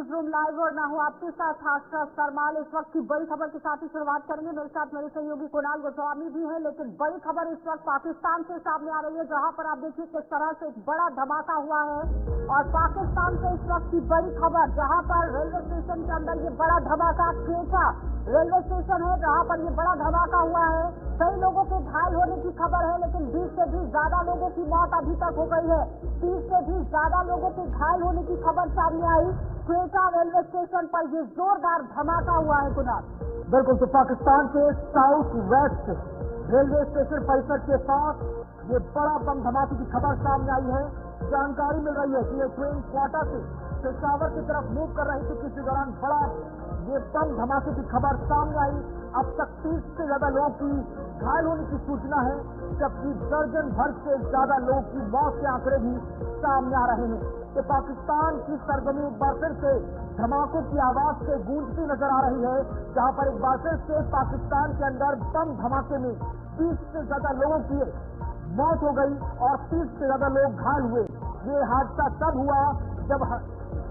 News room live और मैं हूं आपके साथ आशा सरमाल। इस वक्त की बड़ी खबर के साथ ही शुरुआत करेंगे। मेरे साथ मेरे सहयोगी कुणाल गोस्वामी भी हैं, लेकिन बड़ी खबर इस वक्त पाकिस्तान से सामने आ रही है, जहां पर आप देखिए किस तरह से एक बड़ा धमाका हुआ है। और पाकिस्तान से इस वक्त की बड़ी खबर, जहां पर रेलवे स्टेशन के अंदर ये बड़ा धमाका, क्वेटा रेलवे स्टेशन है जहां पर ये बड़ा धमाका हुआ है। कई लोगों के घायल होने की खबर है, लेकिन 20 से भी ज्यादा लोगों की मौत अभी तक हो गई है। 30 से भी ज्यादा लोगों के घायल होने की खबर सामने आई। क्वेटा रेलवे स्टेशन पर ये जोरदार धमाका हुआ है। कुणाल, बिल्कुल, तो पाकिस्तान के साउथ वेस्ट रेलवे स्टेशन परिसर के पास ये बड़ा बम धमाके की खबर सामने आई है। जानकारी मिल रही है कि ये ट्रेन क्वेटा से पेशावर की तरफ मूव कर रही थी। किसी दौरान बड़ा ये बम धमाके की खबर सामने आई। अब तक 30 से ज्यादा लोगों की घायल होने की सूचना है, जबकि दर्जन भर से ज्यादा लोगों की मौत के आंकड़े भी सामने आ रहे हैं। तो पाकिस्तान की सरजमी एक बार फिर से धमाकों की आवाज से गूंजती नजर आ रही है, जहां पर एक बार फिर से पाकिस्तान के अंदर बम धमाके में 20 से ज्यादा लोगों की मौत हो गई और 30 से ज्यादा लोग घायल हुए। ये हादसा तब हुआ जब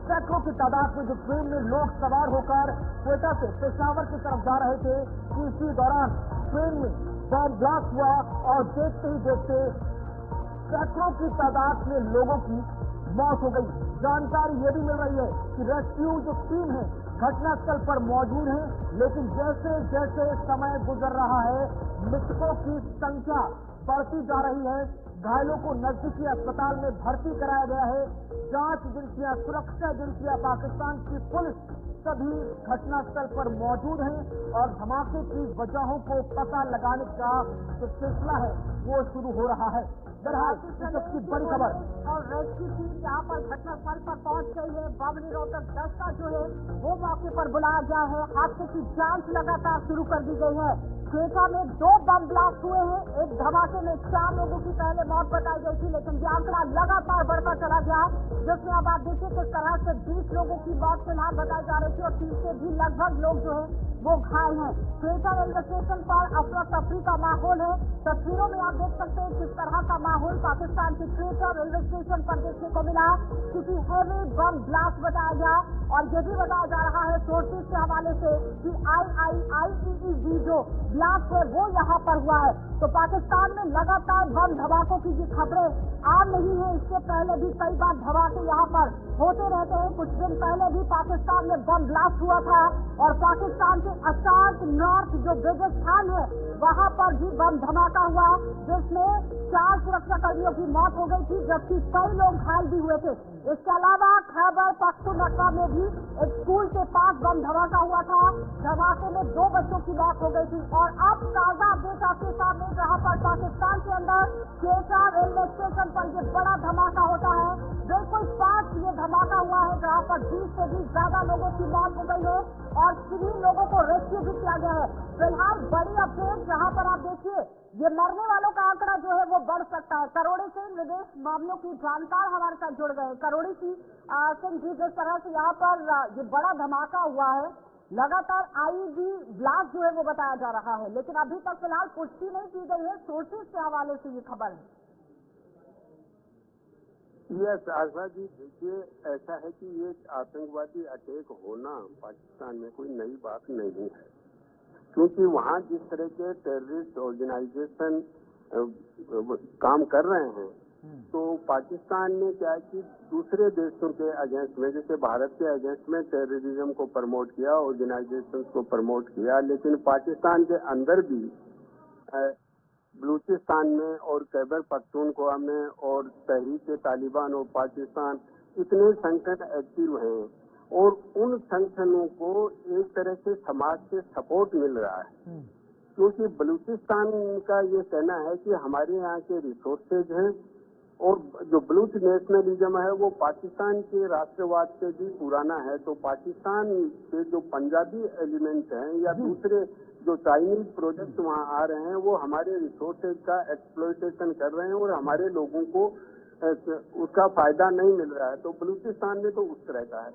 सैकड़ों की तादाद में जो ट्रेन में लोग सवार होकर क्वेटा से पेशावर की तरफ जा रहे थे, इसी दौरान ट्रेन में बम ब्लास्ट हुआ और देखते ही देखते सैकड़ों की तादाद में लोगों की मौत हो गई। जानकारी ये भी मिल रही है कि रेस्क्यू जो टीम है घटनास्थल पर मौजूद है, लेकिन जैसे जैसे समय गुजर रहा है मृतकों की संख्या बढ़ती जा रही है। घायलों को नजदीकी अस्पताल में भर्ती कराया गया है। जांच एजेंसियां, सुरक्षा एजेंसियां, पाकिस्तान की पुलिस सभी घटनास्थल पर मौजूद हैं और धमाके की वजहों को पता लगाने का जो सिलसिला है वो शुरू हो रहा है। सबकी बड़ी खबर और रेस्क्यू टीम जहाँ पर घटनास्थल पर पहुंच गई है। बम निरोधक दस्ता जो है वो मौके पर बुलाया गया है। हादसे की जांच लगातार शुरू कर दी गई है। क्वेटा में 2 बम ब्लास्ट हुए हैं। एक धमाके में 4 लोगों की पहले मौत बताई गई थी, लेकिन ये आंकड़ा लगातार बढ़ता चला गया, जिसमें अब आप देखिए किस तरह से 20 लोगों की मौत फिलहाल बताई जा रही थी और 30 से भी लगभग लोग जो है वो घायल हैं। क्वेटा रेलवे स्टेशन पर अफरा तफरी का माहौल है। तस्वीरों में आप देख सकते हैं किस तरह का माहौल पाकिस्तान के क्वेटा रेलवे स्टेशन पर देखने को मिला, क्योंकि हैवी बम ब्लास्ट बताया गया। और ये भी बताया जा रहा है सोर्सेज के हवाले से कि IIED जो ब्लास्ट है वो यहाँ पर हुआ है। तो पाकिस्तान में लगातार बम धमाकों की ये खबरें आम नहीं है। इससे पहले भी कई बार धमाके यहाँ पर होते रहते हैं। कुछ दिन पहले भी पाकिस्तान में बम ब्लास्ट हुआ था और पाकिस्तान के अशांत नॉर्थ जो बेगिस्तान है वहाँ पर भी बम धमाका हुआ, जिसमें 4 सुरक्षा कर्मियों की मौत हो गई थी, जबकि कई लोग घायल भी हुए थे। इसके अलावा खैबर पख्तूनख्वा में भी एक स्कूल के पास बम धमाका हुआ था। धमाके में 2 बच्चों की मौत हो गई थी। और अब ताजा अपडेट आपके सामने, जहाँ पर पाकिस्तान के अंदर क्वेटा रेलवे स्टेशन पर ये बड़ा धमाका होता है। बिल्कुल पास ये धमाका हुआ है, जहाँ पर 20 से भी ज्यादा लोगों की मौत हो गई है और सभी लोगों को रेस्क्यू भी किया गया है। फिलहाल बड़ी अपडेट, जहाँ पर आप देखिए ये मरने वालों का आंकड़ा जो है वो बढ़ सकता है। करोड़ी से विदेश मामलों की जानकार हमारे साथ जुड़ गए। करोड़ी की सिंह जी, जिस तरह से यहाँ पर ये बड़ा धमाका हुआ है, लगातार IED ब्लास्ट जो है वो बताया जा रहा है, लेकिन अभी तक फिलहाल पुष्टि नहीं की गई है। सोर्सेज के हवाले से ये खबर है। यस आशा जी, देखिए ऐसा है कि ये आतंकवादी अटैक होना पाकिस्तान में कोई नई बात नहीं है, क्योंकि वहाँ जिस तरह के टेररिस्ट ऑर्गेनाइजेशन काम कर रहे हैं, तो पाकिस्तान ने क्या है कि दूसरे देशों के अगेंस्ट में, जैसे भारत के अगेंस्ट में टेररिज्म को प्रमोट किया, ऑर्गेनाइजेशन को प्रमोट किया, लेकिन पाकिस्तान के अंदर भी बलूचिस्तान में और खैबर पख्तूनख्वा में और तहरीक तालिबान और पाकिस्तान इतने संगठन एक्टिव हैं और उन संगठनों को एक तरह से समाज से सपोर्ट मिल रहा है, क्योंकि बलूचिस्तान का ये कहना है कि हमारे यहाँ के रिसोर्सेज हैं और जो बलूच नेशनलिज्म है वो पाकिस्तान के राष्ट्रवाद से भी पुराना है। तो पाकिस्तान के जो पंजाबी एलिमेंट हैं या दूसरे जो चाइनीज प्रोजेक्ट वहाँ आ रहे हैं वो हमारे रिसोर्सेज का एक्सप्लॉयटेशन कर रहे हैं और हमारे लोगों को उसका फायदा नहीं मिल रहा है। तो बलूचिस्तान में तो उस तरह का है।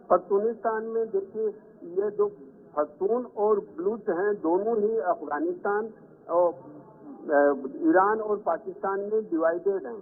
पख्तूनिस्तान में देखिए, ये जो पख्तून और बलूच हैं दोनों ही अफगानिस्तान और ईरान और पाकिस्तान में डिवाइडेड हैं।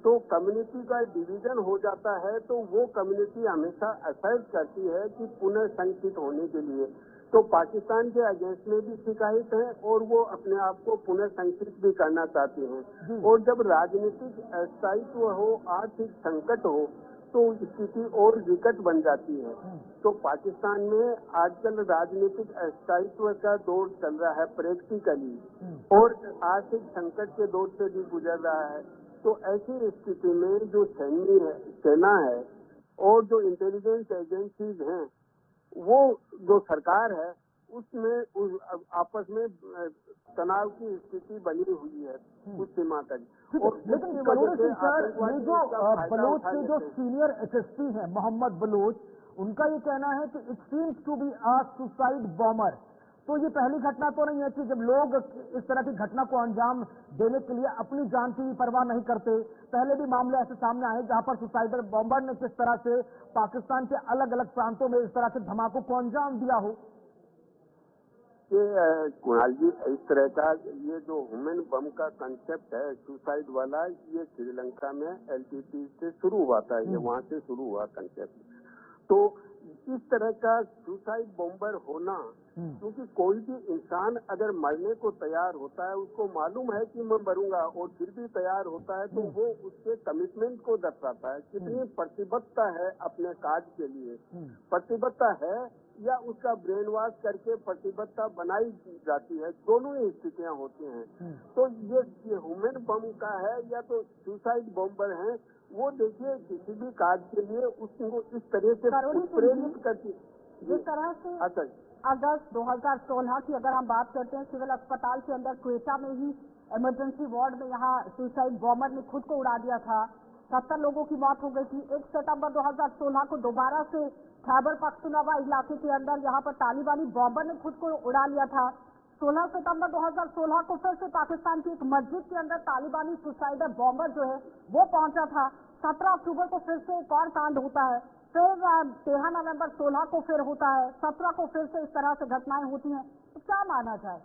तो कम्युनिटी का डिवीजन हो जाता है, तो वो कम्युनिटी हमेशा असर्ट करती है कि पुनर्संगठित होने के लिए। तो पाकिस्तान के अगेंस्ट में भी शिकायत है और वो अपने आप को पुनर्संगठित भी करना चाहते हैं। और जब राजनीतिक अस्थायित्व हो, आर्थिक संकट हो, तो स्थिति और विकट बन जाती है। तो पाकिस्तान में आजकल राजनीतिक अस्थायित्व का दौर चल रहा है प्रैक्टिकली, और आर्थिक संकट के दौर से भी गुजर रहा है। तो ऐसी स्थिति में जो सेना है और जो इंटेलिजेंस एजेंसीज हैं, वो जो सरकार है, उसमें आपस में तनाव की स्थिति बनी हुई है कुछ सीमा तक। और लेकिन करोड़ों सिंह सर, ये जो बलोच के जो सीनियर एसएसपी हैं मोहम्मद बलोच, उनका ये कहना है कि it seems to be a suicide bomber. तो ये पहली घटना तो नहीं है कि जब लोग इस तरह की घटना को अंजाम देने के लिए अपनी जान की परवाह नहीं करते। पहले भी मामले ऐसे सामने आए जहां पर सुसाइडल बॉम्बर ने किस तरह से पाकिस्तान के अलग अलग प्रांतों में इस तरह के धमाकों को अंजाम दिया हो। ये कुणाल जी, इस तरह का ये जो ह्यूमन बम का कंसेप्ट है सुसाइड वाला, ये श्रीलंका में एलटीटी से शुरू हुआ था, ये वहां से शुरू हुआ कंसेप्ट। तो इस तरह का सुसाइड बॉम्बर होना, क्योंकि कोई भी इंसान अगर मरने को तैयार होता है, उसको मालूम है कि मैं मरूंगा और फिर भी तैयार होता है, तो वो उसके कमिटमेंट को दर्शाता है, कितनी प्रतिबद्धता है अपने कार्य के लिए। प्रतिबद्धता है या उसका ब्रेन वॉश करके प्रतिबद्धता बनाई जाती है, दोनों ही स्थितियां होती हैं। तो ये ह्यूमन बम का है या तो सुसाइड बॉम्बर है, वो देखिए किसी भी कार्य के लिए उसको इस तरह से प्रेरित करती। जिस तरह से अगस्त 2016 की अगर हम बात करते हैं, सिविल अस्पताल के अंदर क्वेटा में ही इमरजेंसी वार्ड में यहाँ सुसाइड बॉम्बर ने खुद को उड़ा दिया था, 70 लोगों की मौत हो गई थी। 1 सितंबर 2016 को दोबारा से खैबर पख्तूनख्वा इलाके के अंदर यहाँ पर तालिबानी बॉम्बर ने खुद को उड़ा लिया था। 16 सितंबर 2016 को फिर से पाकिस्तान की एक मस्जिद के अंदर तालिबानी सुसाइडर बॉम्बर जो है वो पहुंचा था। 17 अक्टूबर को फिर से एक और कांड होता है, फिर 13 नवंबर 16 को फिर होता है, 17 को फिर से इस तरह से घटनाएं होती हैं। तो क्या माना जाए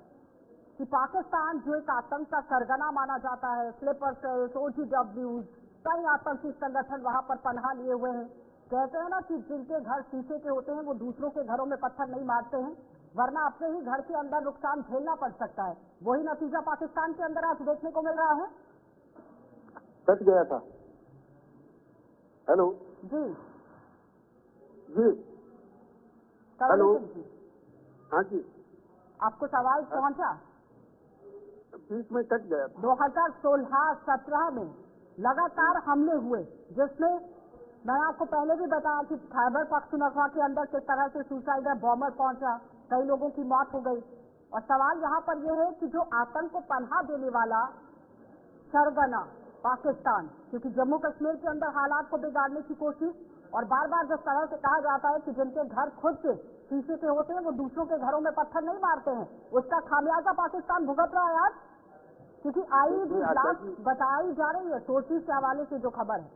कि पाकिस्तान जो एक आतंक का सरगना माना जाता है, स्लीपर सेल्स, OGWs, कई आतंकी संगठन वहां पर पनाह लिए हुए हैं। कहते हैं ना कि जिनके घर शीशे के होते हैं वो दूसरों के घरों में पत्थर नहीं मारते हैं, वरना अपने ही घर के अंदर नुकसान झेलना पड़ सकता है। वही नतीजा पाकिस्तान के अंदर आज देखने को मिल रहा है। कट गया था। हेलो जी जी, हेलो, हाँ जी, आपको सवाल पहुंचा? बीच में कट गया था। 2016-17 में लगातार हमले हुए, जिसमें मैंने आपको पहले भी बताया कि खैबर पख्तूनख्वा के अंदर किस तरह से सुसाइडर बॉम्बर पहुंचा, कई लोगों की मौत हो गई। और सवाल यहाँ पर यह है कि जो आतंक को पनाह देने वाला सरगना पाकिस्तान, क्योंकि जम्मू कश्मीर के अंदर हालात को बिगाड़ने की कोशिश, और बार बार जिस तरह से कहा जाता है कि जिनके घर खुद के शीशे के होते हैं वो दूसरों के घरों में पत्थर नहीं मारते हैं, उसका खामियाजा पाकिस्तान भुगत रहा है आज। क्योंकि IED ब्लास्ट बताई जा रही है सोर्सेज के हवाले से जो खबर है।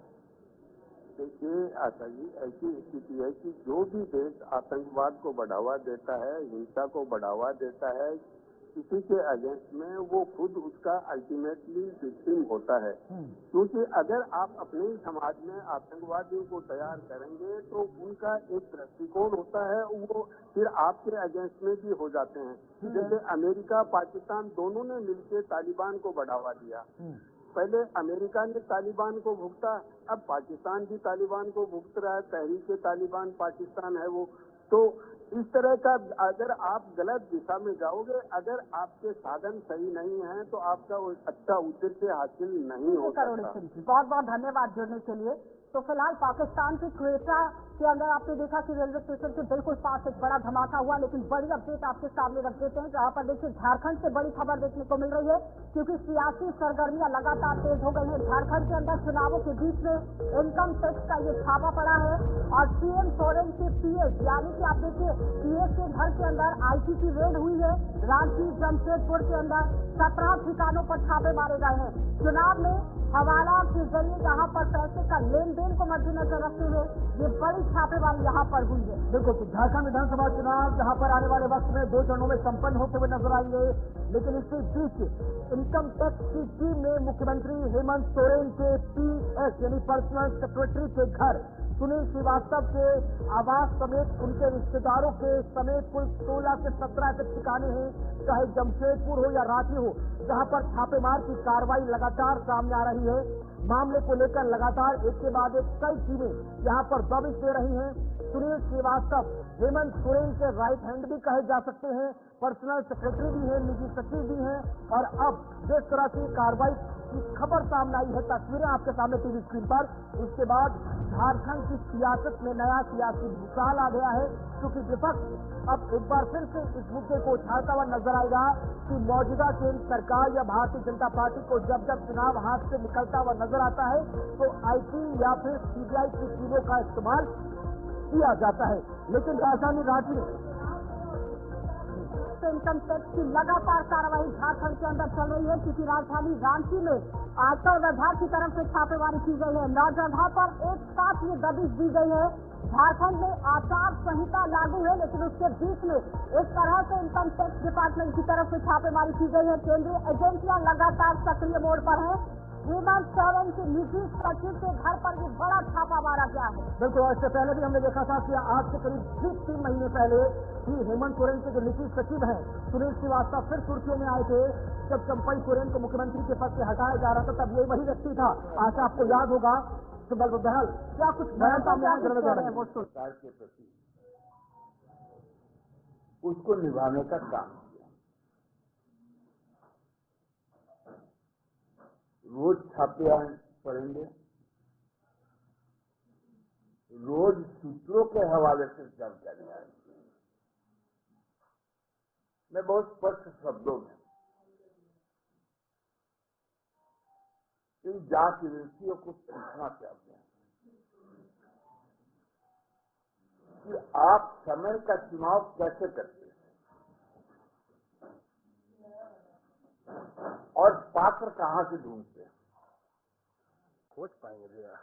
देखिए आशा जी, ऐसी स्थिति है कि जो भी देश आतंकवाद को बढ़ावा देता है, हिंसा को बढ़ावा देता है किसी के अगेंस्ट में, वो खुद उसका अल्टीमेटली विक्टिम होता है। क्योंकि अगर आप अपने ही समाज में आतंकवादियों को तैयार करेंगे तो उनका एक दृष्टिकोण होता है, वो फिर आपके अगेंस्ट में भी हो जाते हैं। जैसे अमेरिका पाकिस्तान दोनों ने मिलकर तालिबान को बढ़ावा दिया। पहले अमेरिका ने तालिबान को भुगता, अब पाकिस्तान भी तालिबान को भुगत रहा है। तहरीक तालिबान पाकिस्तान है वो। तो इस तरह का अगर आप गलत दिशा में जाओगे, अगर आपके साधन सही नहीं है, तो आपका वो अच्छा उद्देश्य हासिल नहीं हो सकता। बहुत बहुत धन्यवाद जुड़ने के लिए। तो फिलहाल पाकिस्तान के क्वेटा के अंदर आपने देखा कि रेलवे स्टेशन के बिल्कुल पास एक बड़ा धमाका हुआ, लेकिन बड़ी अपडेट आपके सामने रख देते हैं, जहां पर देखिए झारखंड से बड़ी खबर देखने को मिल रही है, क्योंकि सियासी सरगर्मियां लगातार तेज हो गई हैं। झारखंड के अंदर चुनावों के बीच में इनकम टैक्स का ये छापा पड़ा है, और CM सोरेन के PS यानी कि आप देखिए PS के घर के अंदर IT की रेड हुई है। रांची जमशेदपुर के अंदर 17 ठिकानों पर छापे मारे गए हैं। चुनाव में हवाला के जरिए जहां पर पैसे का लेन देन को मद्देनजर रखते हुए ये बड़ी छापेमारी यहाँ पर हुई है। बिल्कुल, तो झारखंड विधानसभा चुनाव जहां पर आने वाले वक्त में 2 चरणों में संपन्न होते हुए नजर आएंगे, लेकिन इसी बीच इनकम टैक्स की टीम ने मुख्यमंत्री हेमंत सोरेन के PS यानी पर्सनल सेक्रेटरी के घर सुनील श्रीवास्तव के आवास समेत उनके रिश्तेदारों के समेत कुल 16 से 17 के ठिकाने हैं, चाहे जमशेदपुर हो या रांची हो, जहां पर छापेमार की कार्रवाई लगातार सामने आ रही है। मामले को लेकर लगातार एक के बाद एक कई टीमें यहां पर दबिश दे रही हैं। सुनील श्रीवास्तव हेमंत सोरेन के राइट हैंड भी कहे जा सकते हैं, पर्सनल सेक्रेटरी भी हैं, निजी सचिव भी हैं, और अब जिस तरह की कार्रवाई की खबर सामने आई है, तस्वीरें आपके सामने टीवी स्क्रीन पर, उसके बाद झारखंड की सियासत में नया सियासी भूचाल आ गया है, क्योंकि विपक्ष अब एक बार फिर से इस मुद्दे को उछालता हुआ नजर आएगा कि मौजूदा केंद्र सरकार या भारतीय जनता पार्टी को जब जब चुनाव हाथ से निकलता हुआ नजर आता है तो IT या फिर CBI की टीमों का इस्तेमाल किया जाता है। लेकिन राजधानी रांची में इनकम टैक्स की लगातार कार्रवाई झारखंड के अंदर चल रही है, क्योंकि राजधानी रांची में आयकर विभाग की तरफ से छापेमारी की गई है। 9 जगह पर एक साथ ये दबिश दी गई है। झारखंड में आचार संहिता लागू है, लेकिन उसके बीच में इस तरह से इनकम टैक्स डिपार्टमेंट की तरफ से छापेमारी की गई है। केंद्रीय एजेंसियां लगातार सक्रिय मोड पर हैं। हेमंत सोरेन के निजी सचिव के घर पर भी बड़ा छापा मारा गया है। बिल्कुल, इससे पहले भी हमने देखा था कि आज से करीब 3 महीने पहले ही हेमंत सोरेन के जो निजी सचिव हैं सुनील श्रीवास्तव फिर सुर्खियों में आए थे, जब चंपई सोरेन को मुख्यमंत्री के पद से हटाया जा रहा था, तब ये वही व्यक्ति था। आशा आपको याद होगा। तो बहरहाल क्या कुछ बयान सामने आए सरकार के प्रति उसको निभाने का काम किया। रोज छापे पड़ेंगे, रोज सूत्रों के हवाले से जानकारी आएगी। मैं बहुत स्पष्ट शब्दों में इन जांच एजेंसियों को पूछना चाहते हैं कि आप समय का चुनाव कैसे करते हैं और पात्र कहां से ढूंढते हैं, खोज पाएंगे भैया।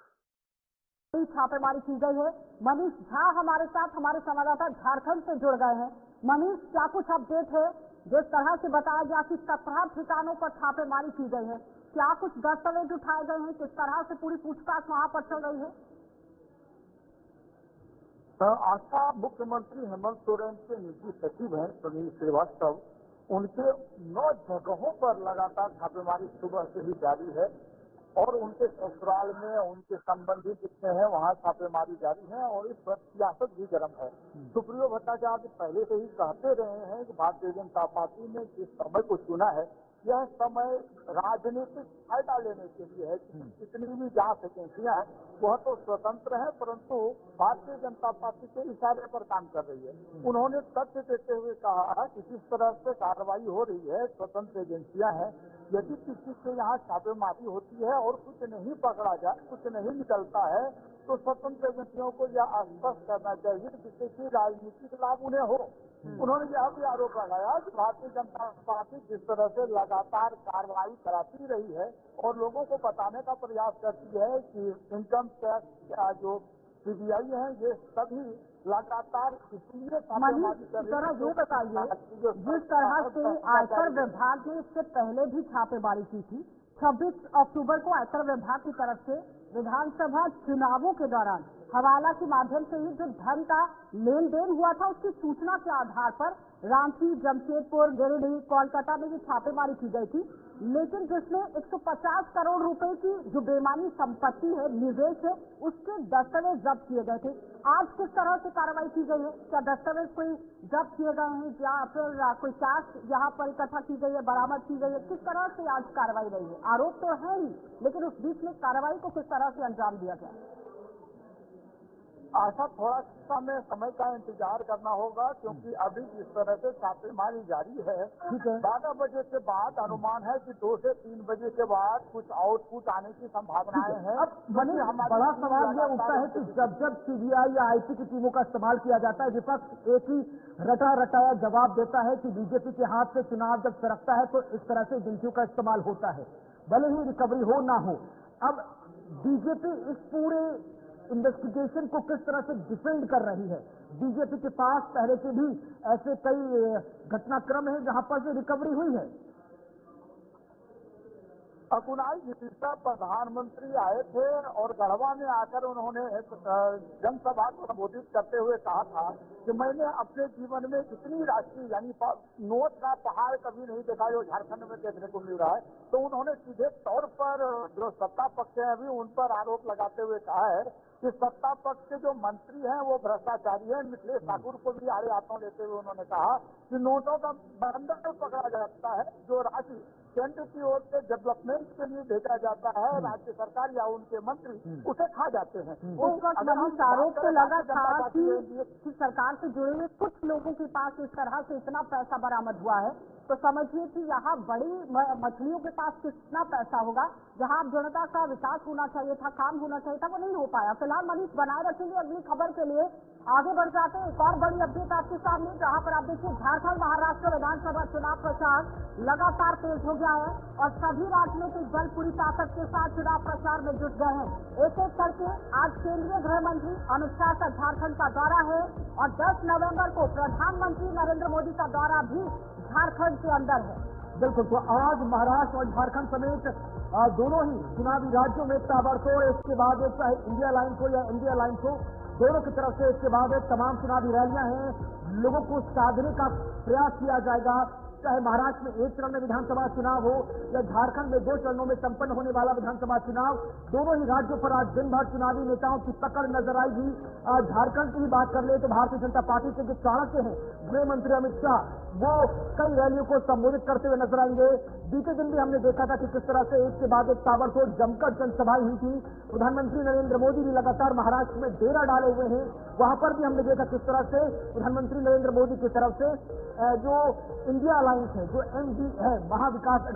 छापेमारी की गई है। मनीष झा हमारे साथ, हमारे संवाददाता झारखंड से जुड़ गए हैं। मनीष, क्या कुछ अपडेट है? जिस तरह से बताया गया कि 17 ठिकानों पर छापेमारी की गई है, क्या कुछ दस्तावेज उठाए गए हैं? किस तरह से पूरी पूछताछ वहां पर चल रही है? आशा, मुख्यमंत्री हेमंत सोरेन के निजी सचिव हैं सुनील श्रीवास्तव, उनके 9 जगहों पर लगातार छापेमारी सुबह से ही जारी है, और उनके ससुराल में उनके संबंधी जितने हैं वहां छापेमारी जारी है, और इस पर सियासत भी गर्म है। सुप्रियो भट्टाचार्य पहले से ही कहते रहे हैं कि भारतीय जनता पार्टी ने जिस समय को चुना है, यह समय राजनीतिक फायदा लेने के लिए है। जितनी भी जांच एजेंसियां हैं वह तो स्वतंत्र है, परंतु भारतीय जनता पार्टी के इशारे पर काम कर रही है। उन्होंने तथ्य देते हुए कहा कि जिस तरह से कार्रवाई हो रही है, स्वतंत्र एजेंसियां हैं, यदि किसी से यहाँ छापेमारी होती है और कुछ नहीं पकड़ा जाए, कुछ नहीं निकलता है, तो स्वतंत्र एजेंसियों को यह आश्वस्त करना चाहिए कि किसी राजनीतिक लाभ उन्हें हो। उन्होंने यह भी आरोप लगाया कि भारतीय जनता पार्टी जिस तरह से लगातार कार्रवाई कराती रही है और लोगों को बताने का प्रयास करती है कि इनकम टैक्स का जो CBI है, ये सभी लगातार इसलिए छापेमारी कर रही है। ये बताइए, जिस तरह से आयकर विभाग ने इससे पहले भी छापेमारी की थी, 26 अक्टूबर को आयकर विभाग की तरफ से विधानसभा चुनावों के दौरान हवाला के माध्यम से ही जो धन का लेन देन हुआ था, उसकी सूचना के आधार पर रांची, जमशेदपुर, गिरिडीह, कोलकाता में भी छापेमारी की गई थी, लेकिन जिसमें 150 करोड़ रुपए की जो बेईमानी संपत्ति है, निवेश है, उसके दस्तावेज जब्त किए गए थे। आज किस तरह से कार्रवाई की गई है? क्या दस्तावेज कोई जब्त किए गए हैं या फिर कोई कैश यहाँ पर इकट्ठा की गई है, बरामद की गई है? किस तरह से आज कार्रवाई रही है? आरोप तो है ही, लेकिन उस बीच में कार्रवाई को किस तरह से अंजाम दिया गया? आशा, थोड़ा समय का इंतजार करना होगा, क्योंकि अभी जिस तरह से छापेमारी जारी है, 12 बजे के बाद अनुमान है कि 2 से 3 बजे के बाद कुछ आउटपुट आने की संभावनाएं हैं। अब बड़ा सवाल यह उठता है कि जब जब CBI या IT की टीमों का इस्तेमाल किया जाता है, विपक्ष एक ही रटा रटाया जवाब देता है कि बीजेपी के हाथ से चुनाव जब सरकता है तो इस तरह से एजेंसियों का इस्तेमाल होता है, भले ही रिकवरी हो ना हो। अब बीजेपी इस पूरे इन्वेस्टिगेशन को किस तरह से डिफेंड कर रही है। बीजेपी के पास पहले से भी ऐसे कई घटनाक्रम हैं जहां पर से रिकवरी हुई है। कुणाल, जिस प्रधानमंत्री आए थे और गढ़वा में आकर उन्होंने जनसभा को संबोधित करते हुए कहा था कि मैंने अपने जीवन में इतनी राशि यानी नोट का पहाड़ कभी नहीं देखा जो झारखंड में देखने को मिल रहा है। तो उन्होंने सीधे तौर पर जो सत्ता पक्ष है अभी उन पर आरोप लगाते हुए कहा है कि सत्ता पक्ष के जो मंत्री हैं वो भ्रष्टाचारी है। मिथिलेश ठाकुर को भी आड़े हाथों लेते हुए उन्होंने कहा कि नोटों का बंडल पकड़ा जाता है, जो राशि केंद्र की ओर से डेवलपमेंट के लिए भेजा जाता है, राज्य सरकार या उनके मंत्री उसे खा जाते हैं। उस वक्त आरोप तो लगा था कि सरकार से जुड़े हुए कुछ लोगों के पास इस तरह से इतना पैसा बरामद हुआ है, तो समझिए कि यहाँ बड़ी मछलियों के पास कितना पैसा होगा। जहाँ जनता का विकास होना चाहिए था, काम होना चाहिए था, वो नहीं हो पाया। फिलहाल मनीष बनाए रखेंगे अगली खबर के लिए, आगे बढ़ जाते हैं। एक और बड़ी अपडेट आपके सामने, जहाँ पर आप देखिए झारखंड महाराष्ट्र विधानसभा चुनाव प्रचार लगातार तेज हो गया है और सभी राजनीतिक दल पूरी ताकत के साथ चुनाव प्रचार में जुट गए हैं। एक एक करके आज केंद्रीय गृह मंत्री अमित शाह का झारखंड का दौरा है और 10 नवंबर को प्रधानमंत्री नरेंद्र मोदी का दौरा भी झारखंड के अंदर है। बिल्कुल, तो आज महाराष्ट्र और झारखंड समेत दोनों ही चुनावी राज्यों में ताबड़तोड़ इसके बाद एक चाहे इंडिया लाइन हो या इंडिया लाइन हो, दोनों की तरफ से इसके बाद एक तमाम चुनावी रैलियां हैं। लोगों को साधने का प्रयास किया जाएगा, चाहे महाराष्ट्र में एक चरण में विधानसभा चुनाव हो या झारखंड में 2 चरणों में संपन्न होने वाला विधानसभा चुनाव। दोनों ही राज्यों पर आज दिन भर चुनावी नेताओं की पकड़ नजर आएगी। झारखंड की ही बात कर ले तो भारतीय जनता पार्टी के जो चाणक्य हैं गृह मंत्री अमित शाह, वो कई रैलियों को संबोधित करते हुए नजर आएंगे। बीते दिन भी हमने देखा था कि किस तरह से एक के बाद एक ताबड़तोड़ जमकर जनसभाएं हुई थी। प्रधानमंत्री नरेंद्र मोदी भी लगातार महाराष्ट्र में डेरा डाले हुए हैं, वहां पर भी हमने देखा किस तरह से प्रधानमंत्री नरेंद्र मोदी की तरफ से जो इंडिया अलायंस है, जो एमडी है, महाविकास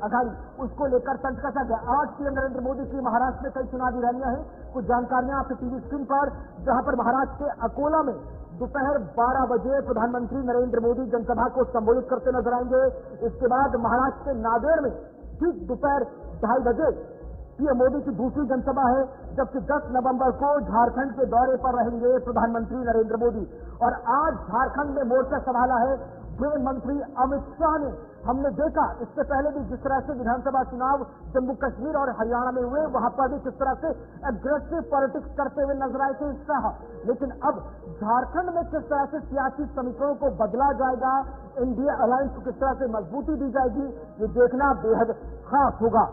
अघाड़ी, उसको लेकर तंज कसा गया। आज पीएम नरेंद्र मोदी की महाराष्ट्र में कई चुनावी रैलियां हैं। कुछ जानकारियां आपके टीवी स्क्रीन पर, जहां पर महाराष्ट्र के अकोला में दोपहर 12 बजे प्रधानमंत्री नरेंद्र मोदी जनसभा को संबोधित करते नजर आएंगे। इसके बाद महाराष्ट्र के नांदेड़ में ठीक दोपहर 2:30 बजे पीएम मोदी की दूसरी जनसभा है, जबकि 10 नवंबर को झारखंड के दौरे पर रहेंगे प्रधानमंत्री नरेंद्र मोदी। और आज झारखंड में मोर्चा संभाला है गृह मंत्री अमित शाह ने। हमने देखा इससे पहले भी जिस तरह से विधानसभा चुनाव जम्मू कश्मीर और हरियाणा में हुए, वहां पर भी किस तरह से एग्रेसिव पॉलिटिक्स करते हुए नजर आए थे शाह। लेकिन अब झारखंड में किस तरह से सियासी समीकरणों को बदला जाएगा, इंडिया अलायंस को किस तरह से मजबूती दी जाएगी, ये देखना बेहद खास होगा।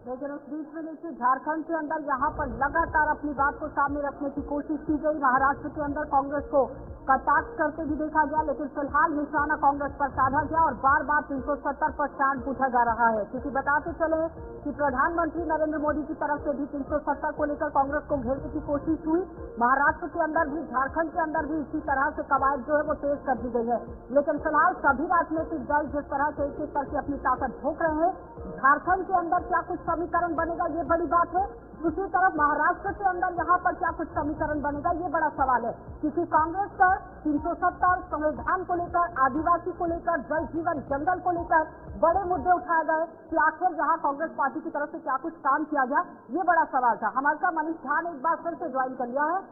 लेकिन उस बीच में देखिए झारखंड के अंदर यहाँ पर लगातार अपनी बात को सामने रखने की कोशिश की गई। महाराष्ट्र के अंदर कांग्रेस को कटाक्ष करते भी देखा गया, लेकिन फिलहाल निशाना कांग्रेस पर साधा गया और बार बार 370 पर स्टैंड पूछा जा रहा है। क्योंकि बताते चले कि प्रधानमंत्री नरेंद्र मोदी की तरफ से भी 370 को लेकर कांग्रेस को घेरने की कोशिश हुई। महाराष्ट्र के अंदर भी, झारखंड के अंदर भी इसी तरह से कवायद जो है वो तेज कर दी गई है। लेकिन फिलहाल सभी राजनीतिक दल जिस तरह से एक एक करके अपनी ताकत झोंक रहे हैं, झारखंड के अंदर क्या कुछ समीकरण बनेगा ये बड़ी बात है। दूसरी तरफ महाराष्ट्र के अंदर यहाँ पर क्या कुछ समीकरण बनेगा ये बड़ा सवाल है। क्योंकि कांग्रेस पर 370 संविधान को लेकर, आदिवासी को लेकर, जल जीवन जंगल को लेकर बड़े मुद्दे उठाए गए कि आखिर जहाँ कांग्रेस पार्टी की तरफ से क्या कुछ काम किया गया, ये बड़ा सवाल था। हमारे साथ मनीष झा ने एक बार फिर से ज्वाइन कर लिया है।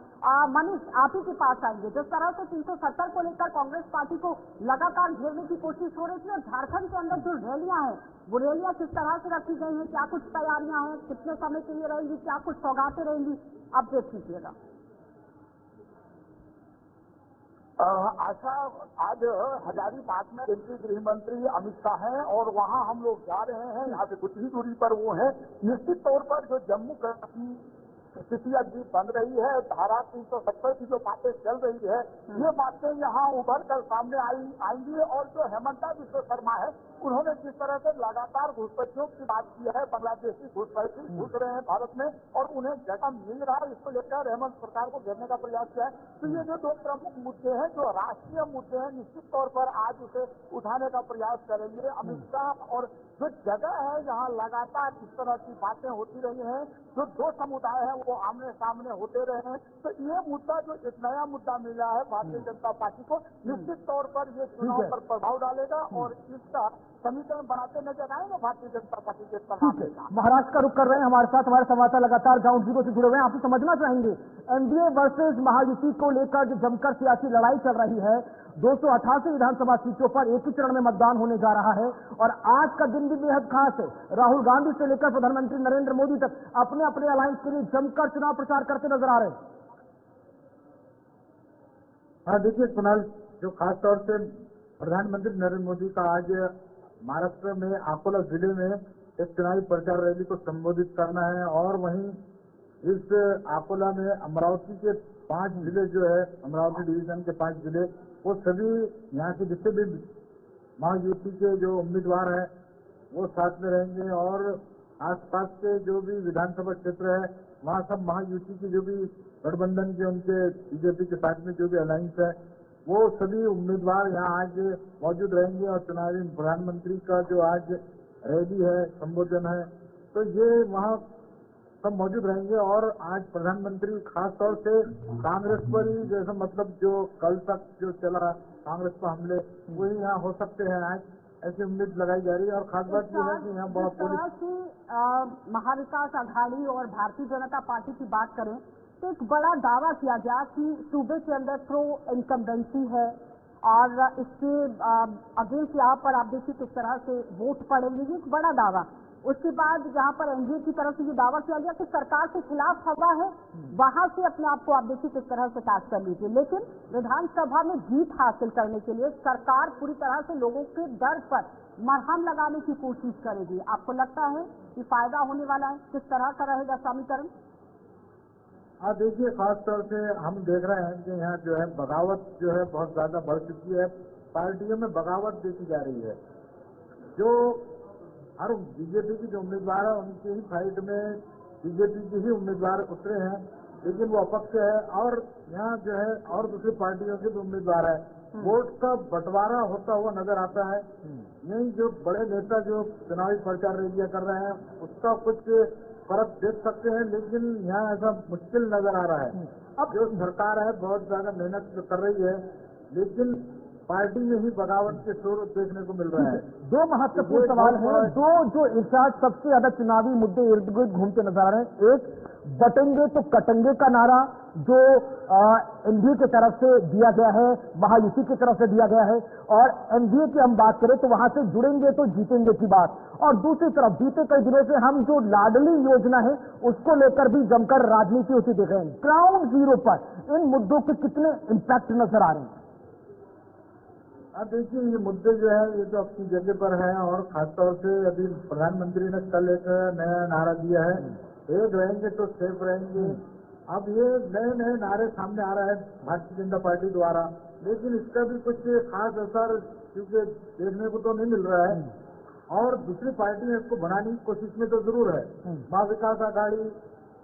मनीष, आप ही के पास आएंगे। जिस तरह से 370 को लेकर कांग्रेस पार्टी को लगातार घेरने की कोशिश हो रही थी और झारखंड के अंदर जो रैलियां हैं, वो रैलियां किस तरह से रखी गई हैं, क्या कुछ तैयारियां हैं, कितने समय के लिए रहेंगी, क्या कुछ सौगातें रहेंगी, अपडेट कीजिएगा। आशा, आज हजारीबाग में केंद्रीय गृह मंत्री अमित शाह हैं और वहां हम लोग जा रहे हैं। यहाँ से कुछ ही दूरी पर वो है। निश्चित तौर पर जो जम्मू कश्मीर स्थिति अभी बन रही है, धारा 370 की जो बातें चल रही है, ये बातें यहाँ उभर कर सामने आएंगी। और जो हेमंता बिश्व शर्मा है, उन्होंने जिस तरह से लगातार घुसपैठियों की बात की है, बांग्लादेशी घुसपैठी घुस रहे हैं भारत में और उन्हें जगह मिल रहा है, इसको लेकर हेमंत सरकार को घेरने का प्रयास किया है। तो ये जो 2 प्रमुख मुद्दे हैं, जो राष्ट्रीय मुद्दे हैं, निश्चित तौर पर आज उसे उठाने का प्रयास करेंगे अमित शाह। और जो जगह है जहाँ लगातार इस तरह की बातें होती रही हैं, जो 2 समुदाय हैं वो आमने सामने होते रहे हैं, तो ये मुद्दा जो एक नया मुद्दा मिला है भारतीय जनता पार्टी को, निश्चित तौर पर ये चुनाव पर प्रभाव डालेगा और इसका समीकरण बनाते नजर आएंगे भारतीय जनता पार्टी के ठीक है, महाराष्ट्र का रुख कर रहे हैं हमारे साथ हमारे संवाददाता लगातार ग्राउंड जीरो से जुड़े हुए हैं। आपसे समझना चाहेंगे एनडीए वर्सेस महायुति को लेकर जो जमकर सियासी लड़ाई चल रही है, 288 विधानसभा सीटों पर एक ही चरण में मतदान होने जा रहा है और आज का दिन भी बेहद खास है। राहुल गांधी से लेकर प्रधानमंत्री नरेंद्र मोदी तक अपने अपने अलायंस के लिए जमकर चुनाव प्रचार करते नजर आ रहे हैं। हाँ देखिए कुणाल, जो खास तौर से प्रधानमंत्री नरेंद्र मोदी का आज महाराष्ट्र में अकोला जिले में एक चुनावी प्रचार रैली को संबोधित करना है और वहीं इस अकोला में अमरावती के 5 जिले जो है, अमरावती डिवीजन के 5 जिले, वो सभी यहाँ के जितने भी महायुति के जो उम्मीदवार हैं वो साथ में रहेंगे और आसपास के जो भी विधानसभा क्षेत्र है वहाँ सब महायुति की जो भी गठबंधन के उनके बीजेपी के साथ में जो भी अलायंस है वो सभी उम्मीदवार यहाँ आज मौजूद रहेंगे और चुनावी प्रधानमंत्री का जो आज रैली है, संबोधन है, तो ये वहाँ सब मौजूद रहेंगे। और आज प्रधानमंत्री खास तौर से कांग्रेस पर ही, जैसे मतलब जो कल तक जो चला कांग्रेस पर हमले, वही यहाँ हो सकते हैं आज, ऐसी उम्मीद लगाई जा रही है। और खास बात यह है कि यहाँ बहुत पुलिस महाविकास आघाड़ी और भारतीय जनता पार्टी की बात करें तो एक बड़ा दावा किया गया कि सूबे के अंदर प्रो इनकम्बेंसी है और इसके अगेंस्ट यहाँ पर आप देखिए किस तरह से वोट पड़ेंगे, एक बड़ा दावा। उसके बाद यहाँ पर एनडीए की तरफ से ये दावा किया गया कि सरकार के खिलाफ हवा है, वहां से अपने आप को आप देखिए किस तरह से काट कर लीजिए। लेकिन विधानसभा में जीत हासिल करने के लिए सरकार पूरी तरह से लोगों के दर्द पर मरहम लगाने की कोशिश करेगी। आपको लगता है कि फायदा होने वाला है? किस तरह का रहेगा समीकरण? हाँ देखिए, खास तौर से हम देख रहे हैं कि यहाँ जो है बगावत जो है बहुत ज्यादा बढ़ चुकी है, पार्टियों में बगावत देखी जा रही है। जो हर बीजेपी की जो उम्मीदवार है उनकी ही फाइट में बीजेपी के ही उम्मीदवार उतरे हैं, लेकिन वो अपक्ष है और यहाँ जो है और दूसरी पार्टियों के भी उम्मीदवार है। वोट का बंटवारा होता हुआ नजर आता है। यही जो बड़े नेता जो चुनावी प्रचार रैलियां कर रहे हैं उसका कुछ फर्क देख सकते हैं, लेकिन यहाँ ऐसा मुश्किल नजर आ रहा है। अब जो सरकार है बहुत ज्यादा मेहनत कर रही है, लेकिन पार्टी में ही बगावत के सुर देखने को मिल रहा है। दो महत्वपूर्ण सवाल हैं, दो जो इस सबसे ज्यादा चुनावी मुद्दे इर्द गिर्द घूमते नजर आ रहे हैं। एक बटेंगे तो कटेंगे का नारा जो एनडीए की तरफ से दिया गया है, महायुति की तरफ से दिया गया है, और एनडीए की हम बात करें तो वहां से जुड़ेंगे तो जीतेंगे की बात। और दूसरी तरफ बीते कई दिनों से हम जो लाडली योजना है उसको लेकर भी जमकर राजनीति होती देख रहे हैं। ग्राउंड जीरो पर इन मुद्दों के कितने इम्पैक्ट नजर आ रहे हैं? अब देखिए, ये मुद्दे जो है ये तो अपनी जगह पर है और खासतौर से अभी प्रधानमंत्री ने कल एक नया नारा दिया है, एक रहेंगे तो सेफ रहेंगे। अब ये नए नए नारे सामने आ रहा है भारतीय जनता पार्टी द्वारा, लेकिन इसका भी कुछ खास असर क्योंकि देखने को तो नहीं मिल रहा है और दूसरी पार्टी इसको बनाने की कोशिश में तो जरूर है। महाविकास आघाड़ी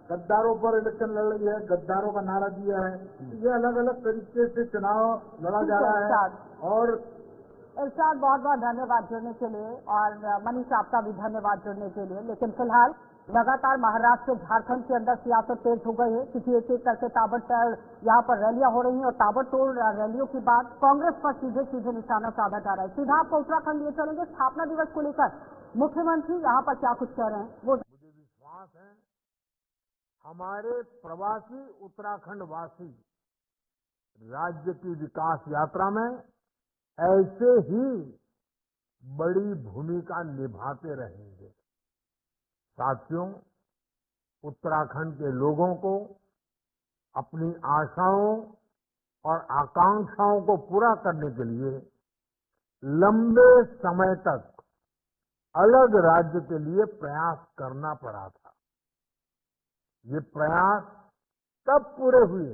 गद्दारों पर इलेक्शन लड़ रही है, गद्दारों का नारा दिया है। ये अलग अलग तरीके से चुनाव लड़ा जा रहा है। और इरशाद, बहुत बहुत धन्यवाद जुड़ने के लिए और मनीष आपका भी धन्यवाद जुड़ने के लिए। लेकिन फिलहाल लगातार महाराष्ट्र से झारखंड के अंदर सियासत तेज हो गई है क्योंकि एक एक करके ताबड़तोड़ यहाँ पर रैलियां हो रही हैं और ताबड़तोड़ रैलियों के बाद कांग्रेस पर सीधे सीधे निशाना साधा जा रहा है। सीधा आपको उत्तराखंड लिए चलेंगे। स्थापना दिवस को लेकर मुख्यमंत्री यहाँ पर क्या कुछ कह रहे हैं वो मुझे विश्वास है हमारे प्रवासी उत्तराखंड वासी राज्य की विकास यात्रा में ऐसे ही बड़ी भूमिका निभाते रहेंगे। साथियों, उत्तराखंड के लोगों को अपनी आशाओं और आकांक्षाओं को पूरा करने के लिए लंबे समय तक अलग राज्य के लिए प्रयास करना पड़ा था। ये प्रयास तब पूरे हुए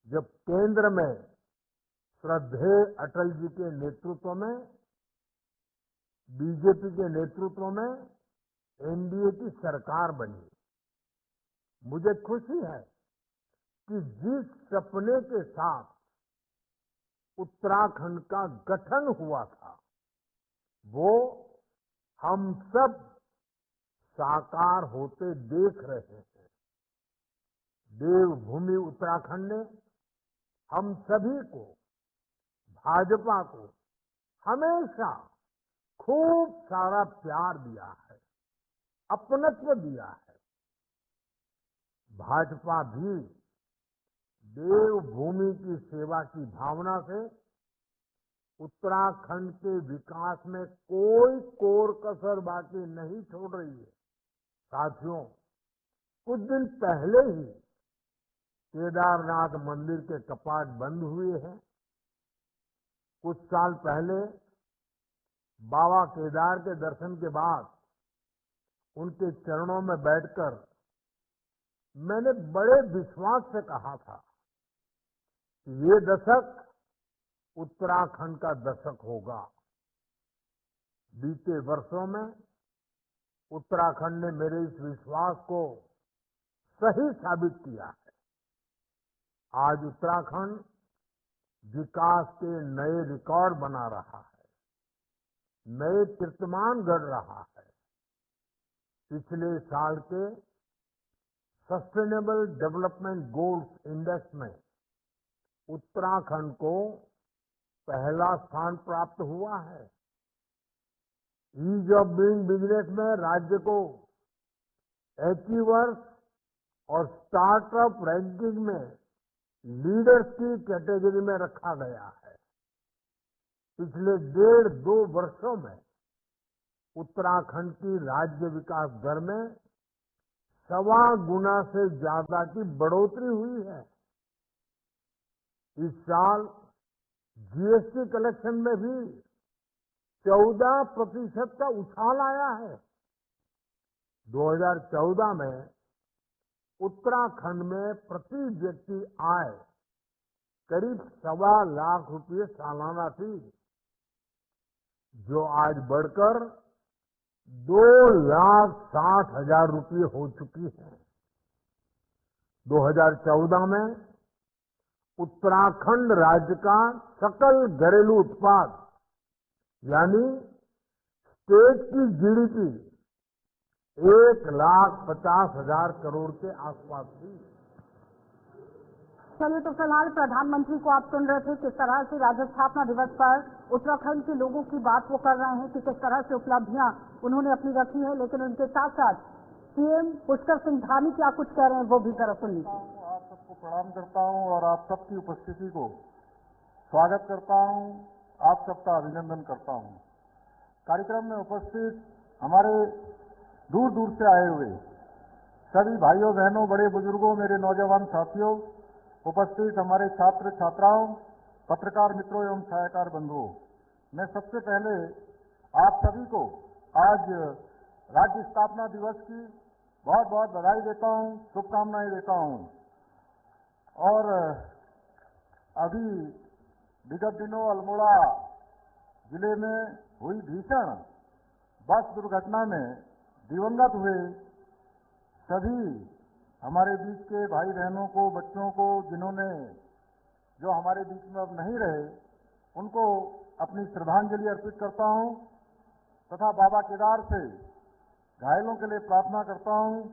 जब केंद्र में श्रद्धेय अटल जी के नेतृत्व में, बीजेपी के नेतृत्व में एनडीए की सरकार बनी। मुझे खुशी है कि जिस सपने के साथ उत्तराखंड का गठन हुआ था वो हम सब साकार होते देख रहे हैं। देवभूमि उत्तराखंड ने हम सभी को, भाजपा को हमेशा खूब सारा प्यार दिया है, अपनत्व दिया है। भाजपा भी देवभूमि की सेवा की भावना से उत्तराखंड के विकास में कोई कोर कसर बाकी नहीं छोड़ रही है। साथियों, कुछ दिन पहले ही केदारनाथ मंदिर के कपाट बंद हुए हैं। कुछ साल पहले बाबा केदार के दर्शन के बाद उनके चरणों में बैठकर मैंने बड़े विश्वास से कहा था कि ये दशक उत्तराखंड का दशक होगा। बीते वर्षों में उत्तराखंड ने मेरे इस विश्वास को सही साबित किया है। आज उत्तराखंड विकास के नए रिकॉर्ड बना रहा है, नए कीर्तिमान गढ़ रहा है। पिछले साल के सस्टेनेबल डेवलपमेंट गोल्स इंडेक्स में उत्तराखंड को पहला स्थान प्राप्त हुआ है। ईज ऑफ डूइंग बिजनेस में राज्य को अचीवर्स और स्टार्टअप रैंकिंग में लीडर्स की कैटेगरी में रखा गया है। पिछले 1.5-2 वर्षों में उत्तराखंड की राज्य विकास दर में 1.25 गुना से ज्यादा की बढ़ोतरी हुई है। इस साल जीएसटी कलेक्शन में भी 14% का उछाल आया है। 2014 में उत्तराखंड में प्रति व्यक्ति आय करीब 1.25 लाख रुपये सालाना थी, जो आज बढ़कर 2,60,000 रुपये हो चुकी है। 2014 में उत्तराखंड राज्य का सकल घरेलू उत्पाद यानी स्टेट की जीडीपी 1,50,000 करोड़ के आसपास थी। चलिए, तो फिलहाल प्रधानमंत्री को आप सुन रहे थे किस तरह से राज्य स्थापना दिवस पर उत्तराखंड के लोगों की बात वो कर रहे हैं कि किस तरह से उपलब्धियां उन्होंने अपनी रखी है। लेकिन उनके साथ साथ सीएम पुष्कर सिंह धामी क्या कुछ कह रहे हैं वो भी जरा सुन लीजिए। आप सबको प्रणाम करता हूं और आप सबकी उपस्थिति को स्वागत करता हूं, आप सबका अभिनंदन करता हूं। कार्यक्रम में उपस्थित हमारे दूर दूर से आए हुए सभी भाइयों बहनों, बड़े बुजुर्गों, मेरे नौजवान साथियों, उपस्थित हमारे छात्र छात्राओं, पत्रकार मित्रों एवं छायाकार बंधुओं, मैं सबसे पहले आप सभी को आज राज्य स्थापना दिवस की बहुत बहुत बधाई देता हूं, शुभकामनाएं देता हूं। और अभी विगत दिनों अल्मोड़ा जिले में हुई भीषण बस दुर्घटना में दिवंगत हुए सभी हमारे बीच के भाई बहनों को, बच्चों को, जिन्होंने जो हमारे बीच में अब नहीं रहे, उनको अपनी श्रद्धांजलि अर्पित करता हूं तथा बाबा केदार से घायलों के लिए प्रार्थना करता हूं।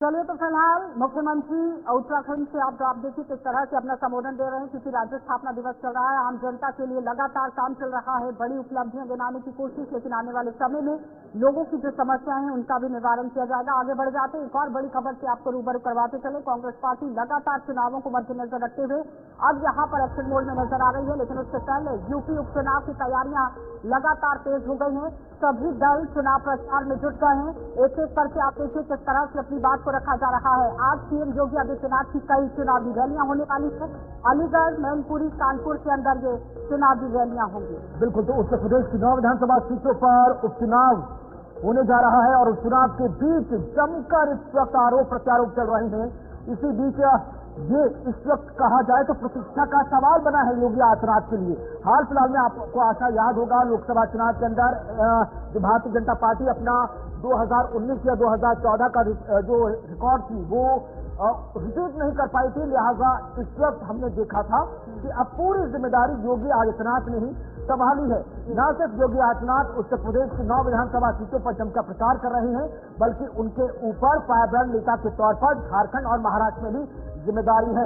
चलिए, तो फिलहाल मुख्यमंत्री उत्तराखंड से आप देखिए किस तरह से अपना संबोधन दे रहे हैं, क्योंकि राज्य स्थापना दिवस चल रहा है। आम जनता के लिए लगातार काम चल रहा है, बड़ी उपलब्धियां गिनाने की कोशिश, लेकिन आने वाले समय में लोगों की जो समस्याएं हैं उनका भी निवारण किया जाएगा। आगे बढ़ जाते हैं, एक और बड़ी खबर से आपको रूबरू करवाते चले। कांग्रेस पार्टी लगातार चुनावों को मद्देनजर रखते हुए अब यहाँ पर एक्शन मोड में नजर आ रही है, लेकिन उससे पहले यूपी उपचुनाव की तैयारियां लगातार तेज हो गई हैं। सभी दल चुनाव प्रचार में जुट गए हैं। एक एक करके आप देखिए किस तरह से अपनी बात को रखा जा रहा है। आज सीएम योगी आदित्यनाथ की कई चुनावी रैलियां होने वाली है। अलीगढ़, मैनपुरी, कानपुर के अंदर ये चुनावी रैलियां होंगी। बिल्कुल, तो उत्तर प्रदेश की 9 विधानसभा सीटों पर उपचुनाव होने जा रहा है और उपचुनाव के बीच जमकर इस वक्त आरोप प्रत्यारोप चल रहे हैं। इसी बीच ये इस वक्त कहा जाए तो प्रतीक्षा का सवाल बना है योगी आदित्यनाथ के लिए। हाल फिलहाल में आपको आशा याद होगा, लोकसभा चुनाव के अंदर जो भारतीय जनता पार्टी अपना 2019 या 2014 का जो रिकॉर्ड थी वो रिपीट नहीं कर पाई थी। लिहाजा इस वक्त हमने देखा था कि अब पूरी जिम्मेदारी योगी आदित्यनाथ ने ही संभाली है। न सिर्फ योगी आदित्यनाथ उत्तर प्रदेश की 9 विधानसभा सीटों पर जमकर प्रचार कर रहे हैं, बल्कि उनके ऊपर पायबंद नेता के तौर पर झारखंड और महाराष्ट्र में भी जिम्मेदारी है।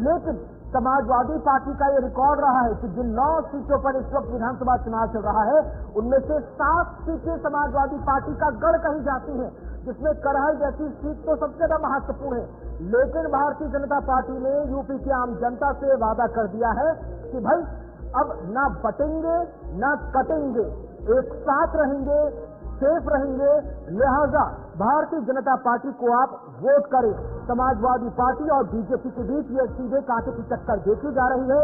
लेकिन समाजवादी पार्टी का ये रिकॉर्ड रहा है कि जिन 9 सीटों पर इस वक्त विधानसभा चुनाव चल रहा है, उनमें से 7 सीटें समाजवादी पार्टी का गढ़ कही जाती हैं, जिसमें करहल जैसी सीट तो सबसे ज्यादा महत्वपूर्ण है। लेकिन भारतीय जनता पार्टी ने यूपी की आम जनता से वादा कर दिया है कि भाई अब ना बटेंगे ना कटेंगे, एक साथ रहेंगे, सेफ रहेंगे, लिहाजा भारतीय जनता पार्टी को आप वोट करें। समाजवादी पार्टी और बीजेपी के बीच ये सीधे कांटे की टक्कर देखी जा रही है।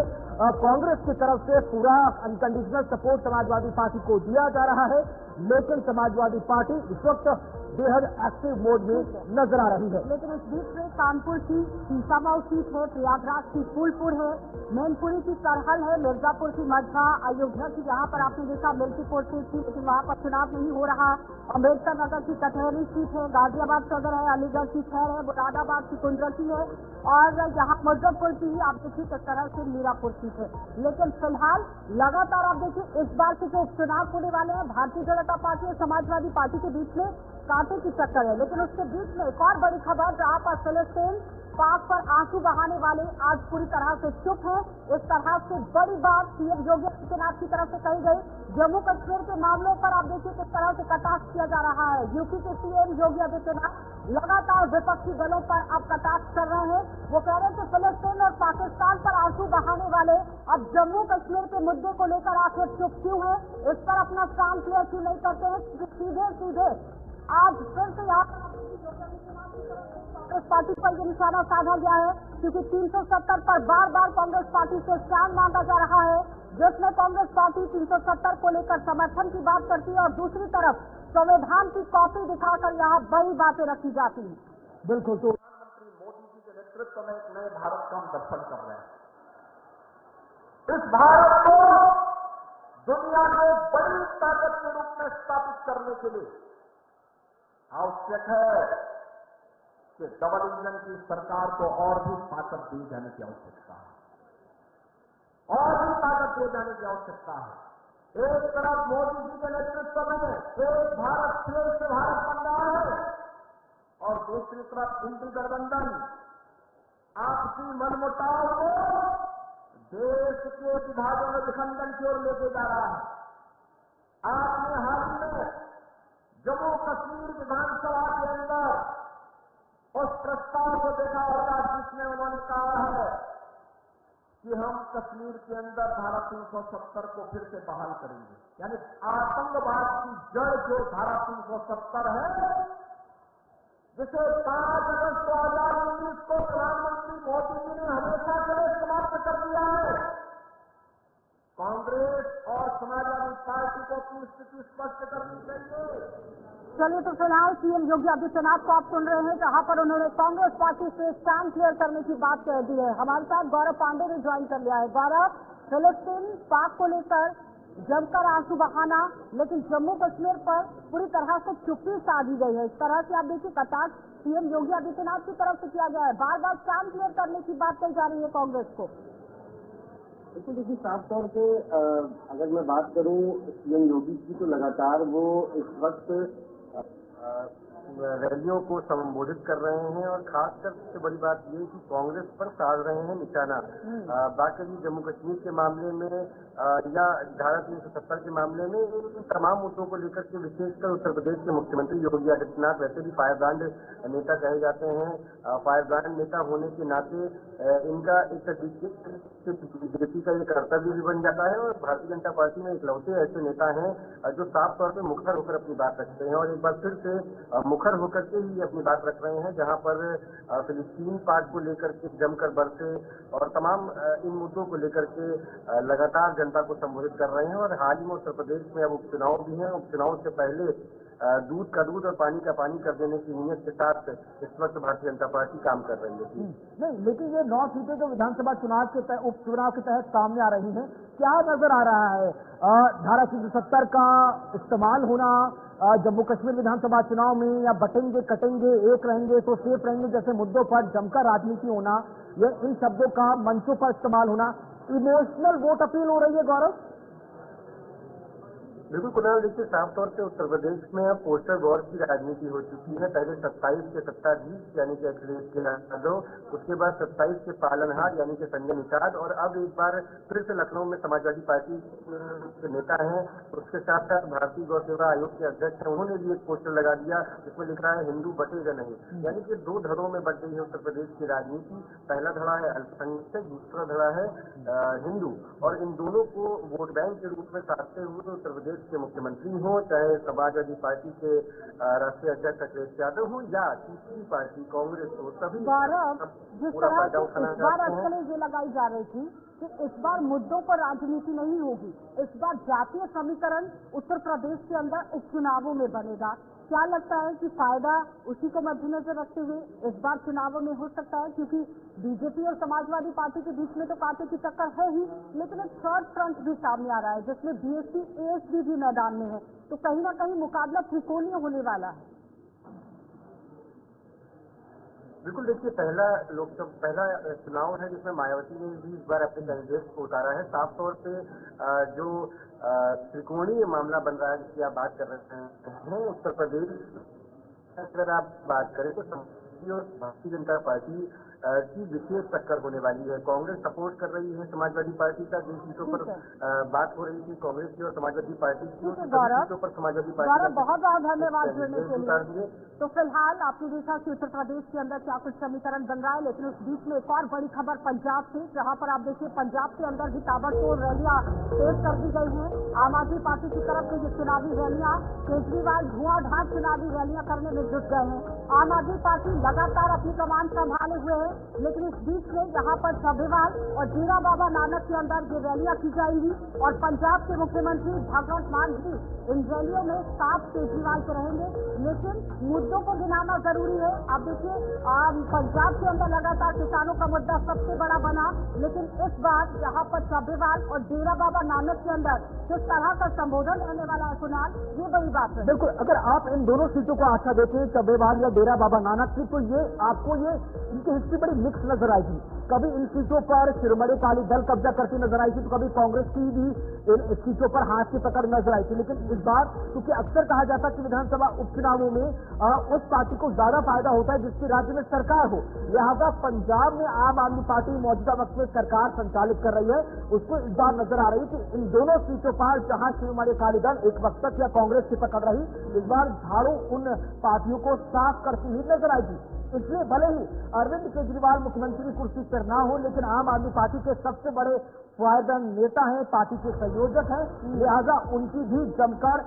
कांग्रेस की तरफ से पूरा अनकंडीशनल सपोर्ट समाजवादी पार्टी को दिया जा रहा है, लेकिन समाजवादी पार्टी इस वक्त बेहद एक्टिव मोड में नजर आ रही है। लेकिन इस बीच में कानपुर की सीसामाऊ सीट है, प्रयागराज की फूलपुर है, मैनपुरी की करहल है, मिर्जापुर की मझा, अयोध्या की जहां पर आपने देखा मिल्कीपुर सीट थी लेकिन वहां पर चुनाव नहीं हो रहा, अम्बेडकर नगर की कटहरी सीट है, गाजियाबाद सदर है, अलीगढ़ की खैर है, मुरादाबाद की कुंदरकी है और यहाँ मुजफ्फरपुर की आप देखिए किस तरह से मीरापुर सीट है। लेकिन फिलहाल लगातार आप देखिए इस बार के जो उपचुनाव होने वाले हैं भारतीय जनता पार्टी और समाजवादी पार्टी के बीच में कांटे की टक्कर है। लेकिन उसके बीच में एक और बड़ी खबर जहां पर फिलिस्तीन पाक पर आंसू बहाने वाले आज पूरी तरह से चुप है। इस तरह से बड़ी बात सीएम योगी आदित्यनाथ की तरफ से कही गई। जम्मू कश्मीर के मामलों पर आप देखिए किस तरह से कटाक्ष किया जा रहा है। यूपी के सीएम योगी आदित्यनाथ लगातार विपक्षी दलों पर अब कटाक्ष कर रहे हैं। वो कह रहे हैं कि फिलिस्तीन और पाकिस्तान पर आंसू बहाने वाले अब जम्मू कश्मीर के मुद्दे को लेकर आखिर चुप क्यों है, इस पर अपना काम क्लियर क्यों नहीं करते हैं। सीधे सीधे आज फिर से यहाँ कांग्रेस पार्टी पर यह निशाना साधा गया है, क्योंकि 370 पर बार बार कांग्रेस पार्टी से स्टैंड मांगा जा रहा है, जिसमें कांग्रेस पार्टी 370 को लेकर समर्थन की बात करती है और दूसरी तरफ संविधान की कॉपी दिखाकर यहाँ बड़ी बातें रखी जाती हैं। बिल्कुल, तो प्रधानमंत्री मोदी जी के नेतृत्व में एक नए भारत का हम दर्शन कर रहे हैं। इस भारत को दुनिया में बड़ी ताकत के रूप में स्थापित करने के लिए आवश्यक है कि डबल इंजन की सरकार को और भी ताकत दी जाने की आवश्यकता है, और भी ताकत दिए जाने की आवश्यकता है। एक तरफ मोदी जी के नेतृत्व में एक भारत श्रेष्ठ भारत बन रहा है और दूसरी तरफ हिंदू गठबंधन आपसी मनमुटाव को देश के विभाजन और विखंडन की ओर लेके जा रहा है। आपने हाल ही में जम्मू कश्मीर विधानसभा के अंदर उस प्रस्ताव को देखा होगा जिसमें उन्होंने कहा है कि हम कश्मीर के अंदर धारा 370 को फिर से बहाल करेंगे, यानी आतंकवाद की जड़ जो धारा 370 है, जिसे 5 अगस्त 2019 को प्रधानमंत्री मोदी जी ने हमेशा के लिए समाप्त कर दिया है। कांग्रेस और समाजवादी पार्टी को अपनी स्थिति स्पष्ट करनी चाहिए। चलिए, तो फिलहाल सीएम योगी आदित्यनाथ को आप सुन रहे हैं, जहां पर उन्होंने कांग्रेस पार्टी से स्टैंड क्लियर करने की बात कह दी है। हमारे साथ गौरव पांडे ने ज्वाइन कर लिया है। गौरव, फिलिस्तीन पाक को लेकर जमकर आंसू बहाना, लेकिन जम्मू कश्मीर पर पूरी तरह से चुप्पी साधी गई है। इस तरह से आप देखिए कटाक्ष सीएम योगी आदित्यनाथ की तरफ से किया गया है। बार बार स्टैंड क्लियर करने की बात कही जा रही है कांग्रेस को। देखिए, साफ तौर पे अगर मैं बात करूं सीएम योगी की, तो लगातार वो इस वक्त रैलियों को संबोधित कर रहे हैं और खासकर सबसे बड़ी बात ये है कि कांग्रेस पर साध रहे हैं निशाना। बाकी जम्मू कश्मीर के मामले में या धारा 370 के मामले में इन तमाम मुद्दों को लेकर के विशेषकर उत्तर प्रदेश के मुख्यमंत्री योगी आदित्यनाथ वैसे भी फायरब्रांड नेता कहे जाते हैं। फायरब्रांड नेता होने के नाते इनका एक तरीके से बीजेपी का ये कर्तव्य भी बन जाता है और भारतीय जनता पार्टी में इकलौते ऐसे नेता हैं जो साफ तौर पर मुखर होकर अपनी बात रखते हैं और एक बार फिर से मुखर होकर के ही अपनी बात रख रहे हैं, जहां पर फिलिस्तीन पाक को लेकर के जमकर बरसे और तमाम इन मुद्दों को लेकर के लगातार जनता को संबोधित कर रहे हैं। और हाल ही में उत्तर प्रदेश में अब उपचुनाव भी हैं। उपचुनाव से पहले दूध का दूध और पानी का पानी कर देने की नीयत के साथ इस वक्त भारतीय जनता पार्टी काम कर रही है। नहीं, लेकिन ये 9 सीटें जो विधानसभा चुनाव के उपचुनाव के तहत सामने आ रही हैं, क्या नजर आ रहा है? धारा 370 का इस्तेमाल होना जम्मू कश्मीर विधानसभा चुनाव में, या बटेंगे कटेंगे एक रहेंगे तो सेफ रहेंगे जैसे मुद्दों पर जमकर राजनीति होना, या इन शब्दों का मंचों पर इस्तेमाल होना, इमोशनल वोट अपील हो रही है गौरव? बिल्कुल कुणाल, देखिए साफ तौर पे उत्तर प्रदेश में अब पोस्टर वॉर की राजनीति हो चुकी है। पहले 27 के सत्ताधीश यानी कि अखिलेश यादव, उसके बाद 27 के पालनहार यानी कि संजय निषाद, और अब एक बार फिर से लखनऊ में समाजवादी पार्टी के नेता हैं, उसके साथ साथ भारतीय गौ सेवा आयोग के अध्यक्ष हैं, उन्होंने भी एक पोस्टर लगा दिया जिसमें लिख रहा है हिंदू बटेगा नहीं। यानी कि दो धड़ों में बट गई है उत्तर प्रदेश की राजनीति। पहला धड़ा है अल्पसंख्यक, दूसरा धड़ा है हिंदू, और इन दोनों को वोट बैंक के रूप में साधते हुए उत्तर प्रदेश के मुख्यमंत्री हो, चाहे समाजवादी पार्टी के राष्ट्रीय अध्यक्ष अखिलेश यादव हो या तीसरी पार्टी कांग्रेस हो, सभी जिस तरह से इस बार अटकलें ये लगाई जा रही थी कि इस बार मुद्दों पर राजनीति नहीं होगी, इस बार जातीय समीकरण उत्तर प्रदेश के अंदर उपचुनावों में बनेगा। क्या लगता है कि फायदा उसी को मद्देनजर रखते हुए इस बार चुनावों में हो सकता है, क्योंकि बीजेपी और समाजवादी पार्टी के बीच में तो कांटे की टक्कर है ही, लेकिन एक थर्ड फ्रंट भी सामने आ रहा है जिसमें बीएसपी एएसपी भी मैदान में है, तो कहीं ना कहीं मुकाबला त्रिकोणीय होने वाला है। बिल्कुल, देखिए पहला चुनाव है जिसमें मायावती ने भी इस बार अपने कैंडिडेट को उतारा है। साफ तौर पे जो त्रिकोणीय मामला बन रहा है जिसकी आप बात कर रहे हैं उत्तर प्रदेश, अगर आप बात करें तो समाजवादी और भारतीय जनता पार्टी की विशेष टक्कर होने वाली है। कांग्रेस सपोर्ट कर रही है समाजवादी पार्टी का, जिन सीटों पर बात हो रही थी कांग्रेस की और समाजवादी पार्टी की, सीटों पर समाजवादी पार्टी बहुत बहुत धन्यवाद जुड़ने के लिए। तो फिलहाल आपने देखा कि उत्तर प्रदेश के अंदर क्या कुछ समीकरण बन रहा है, लेकिन उस बीच में एक और बड़ी खबर पंजाब से, जहां पर आप देखिए पंजाब के अंदर भी ताबड़तोड़ रैलियां तेज कर दी गई हैं। आम आदमी पार्टी की तरफ से ये चुनावी रैलियां, केजरीवाल धुआंधार चुनावी रैलियां करने में जुट गए हैं। आम आदमी पार्टी लगातार अपनी कमान संभाले हुए है, लेकिन इस बीच में यहाँ पर सभेवाल और डेरा बाबा नानक के अंदर ये रैलियां की जाएंगी, और पंजाब के मुख्यमंत्री भगवंत मान भी इन रैलियों में साथ केजरीवाल के रहेंगे। लेकिन मुद्दों को गिनाना जरूरी है। अब देखिए पंजाब के अंदर लगातार किसानों का मुद्दा सबसे बड़ा बना, लेकिन इस बार यहाँ पर सभेवाल और डेरा बाबा नानक के अंदर किस तरह का संबोधन रहने वाला है कुणाल, ये बड़ी बात है। बिल्कुल, अगर आप इन दोनों सीटों को आशा देते हैं सभेवाल या डेरा बाबा नानक की, तो ये आपको ये इनकी हिस्ट्री बड़ी मिक्स नजर आएगी। कभी इन सीटों पर शिरोमणि अकाली दल कब्जा करती नजर आई थी, तो कभी कांग्रेस की भी इन सीटों पर हाथ की पकड़ नजर आई थी। लेकिन इस बार क्योंकि अक्सर कहा जाता है कि विधानसभा उपचुनावों में उस पार्टी को ज्यादा फायदा होता है जिसकी राज्य में सरकार हो, लिहाजा पंजाब में आम आदमी पार्टी मौजूदा वक्त में सरकार संचालित कर रही है, उसको इस बार नजर आ रही है कि इन दोनों सीटों पर जहां शिरोमणि अकाली दल एक वक्त तक या कांग्रेस की पकड़ रही, इस बार झाड़ू उन पार्टियों को साफ करती हुई नजर आएगी। इसलिए भले ही अरविंद केजरीवाल मुख्यमंत्री कुर्सी पर ना हो, लेकिन आम आदमी पार्टी के सबसे बड़े फायदा नेता हैं, पार्टी के संयोजक हैं, लिहाजा उनकी भी जमकर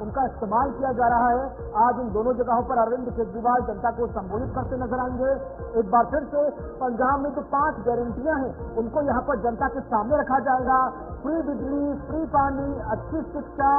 उनका इस्तेमाल किया जा रहा है। आज इन दोनों जगहों पर अरविंद केजरीवाल जनता को संबोधित करते नजर आएंगे। एक बार फिर से पंजाब में जो 5 गारंटियां हैं उनको यहाँ पर जनता के सामने रखा जाएगा। फ्री बिजली, फ्री पानी, अच्छी शिक्षा,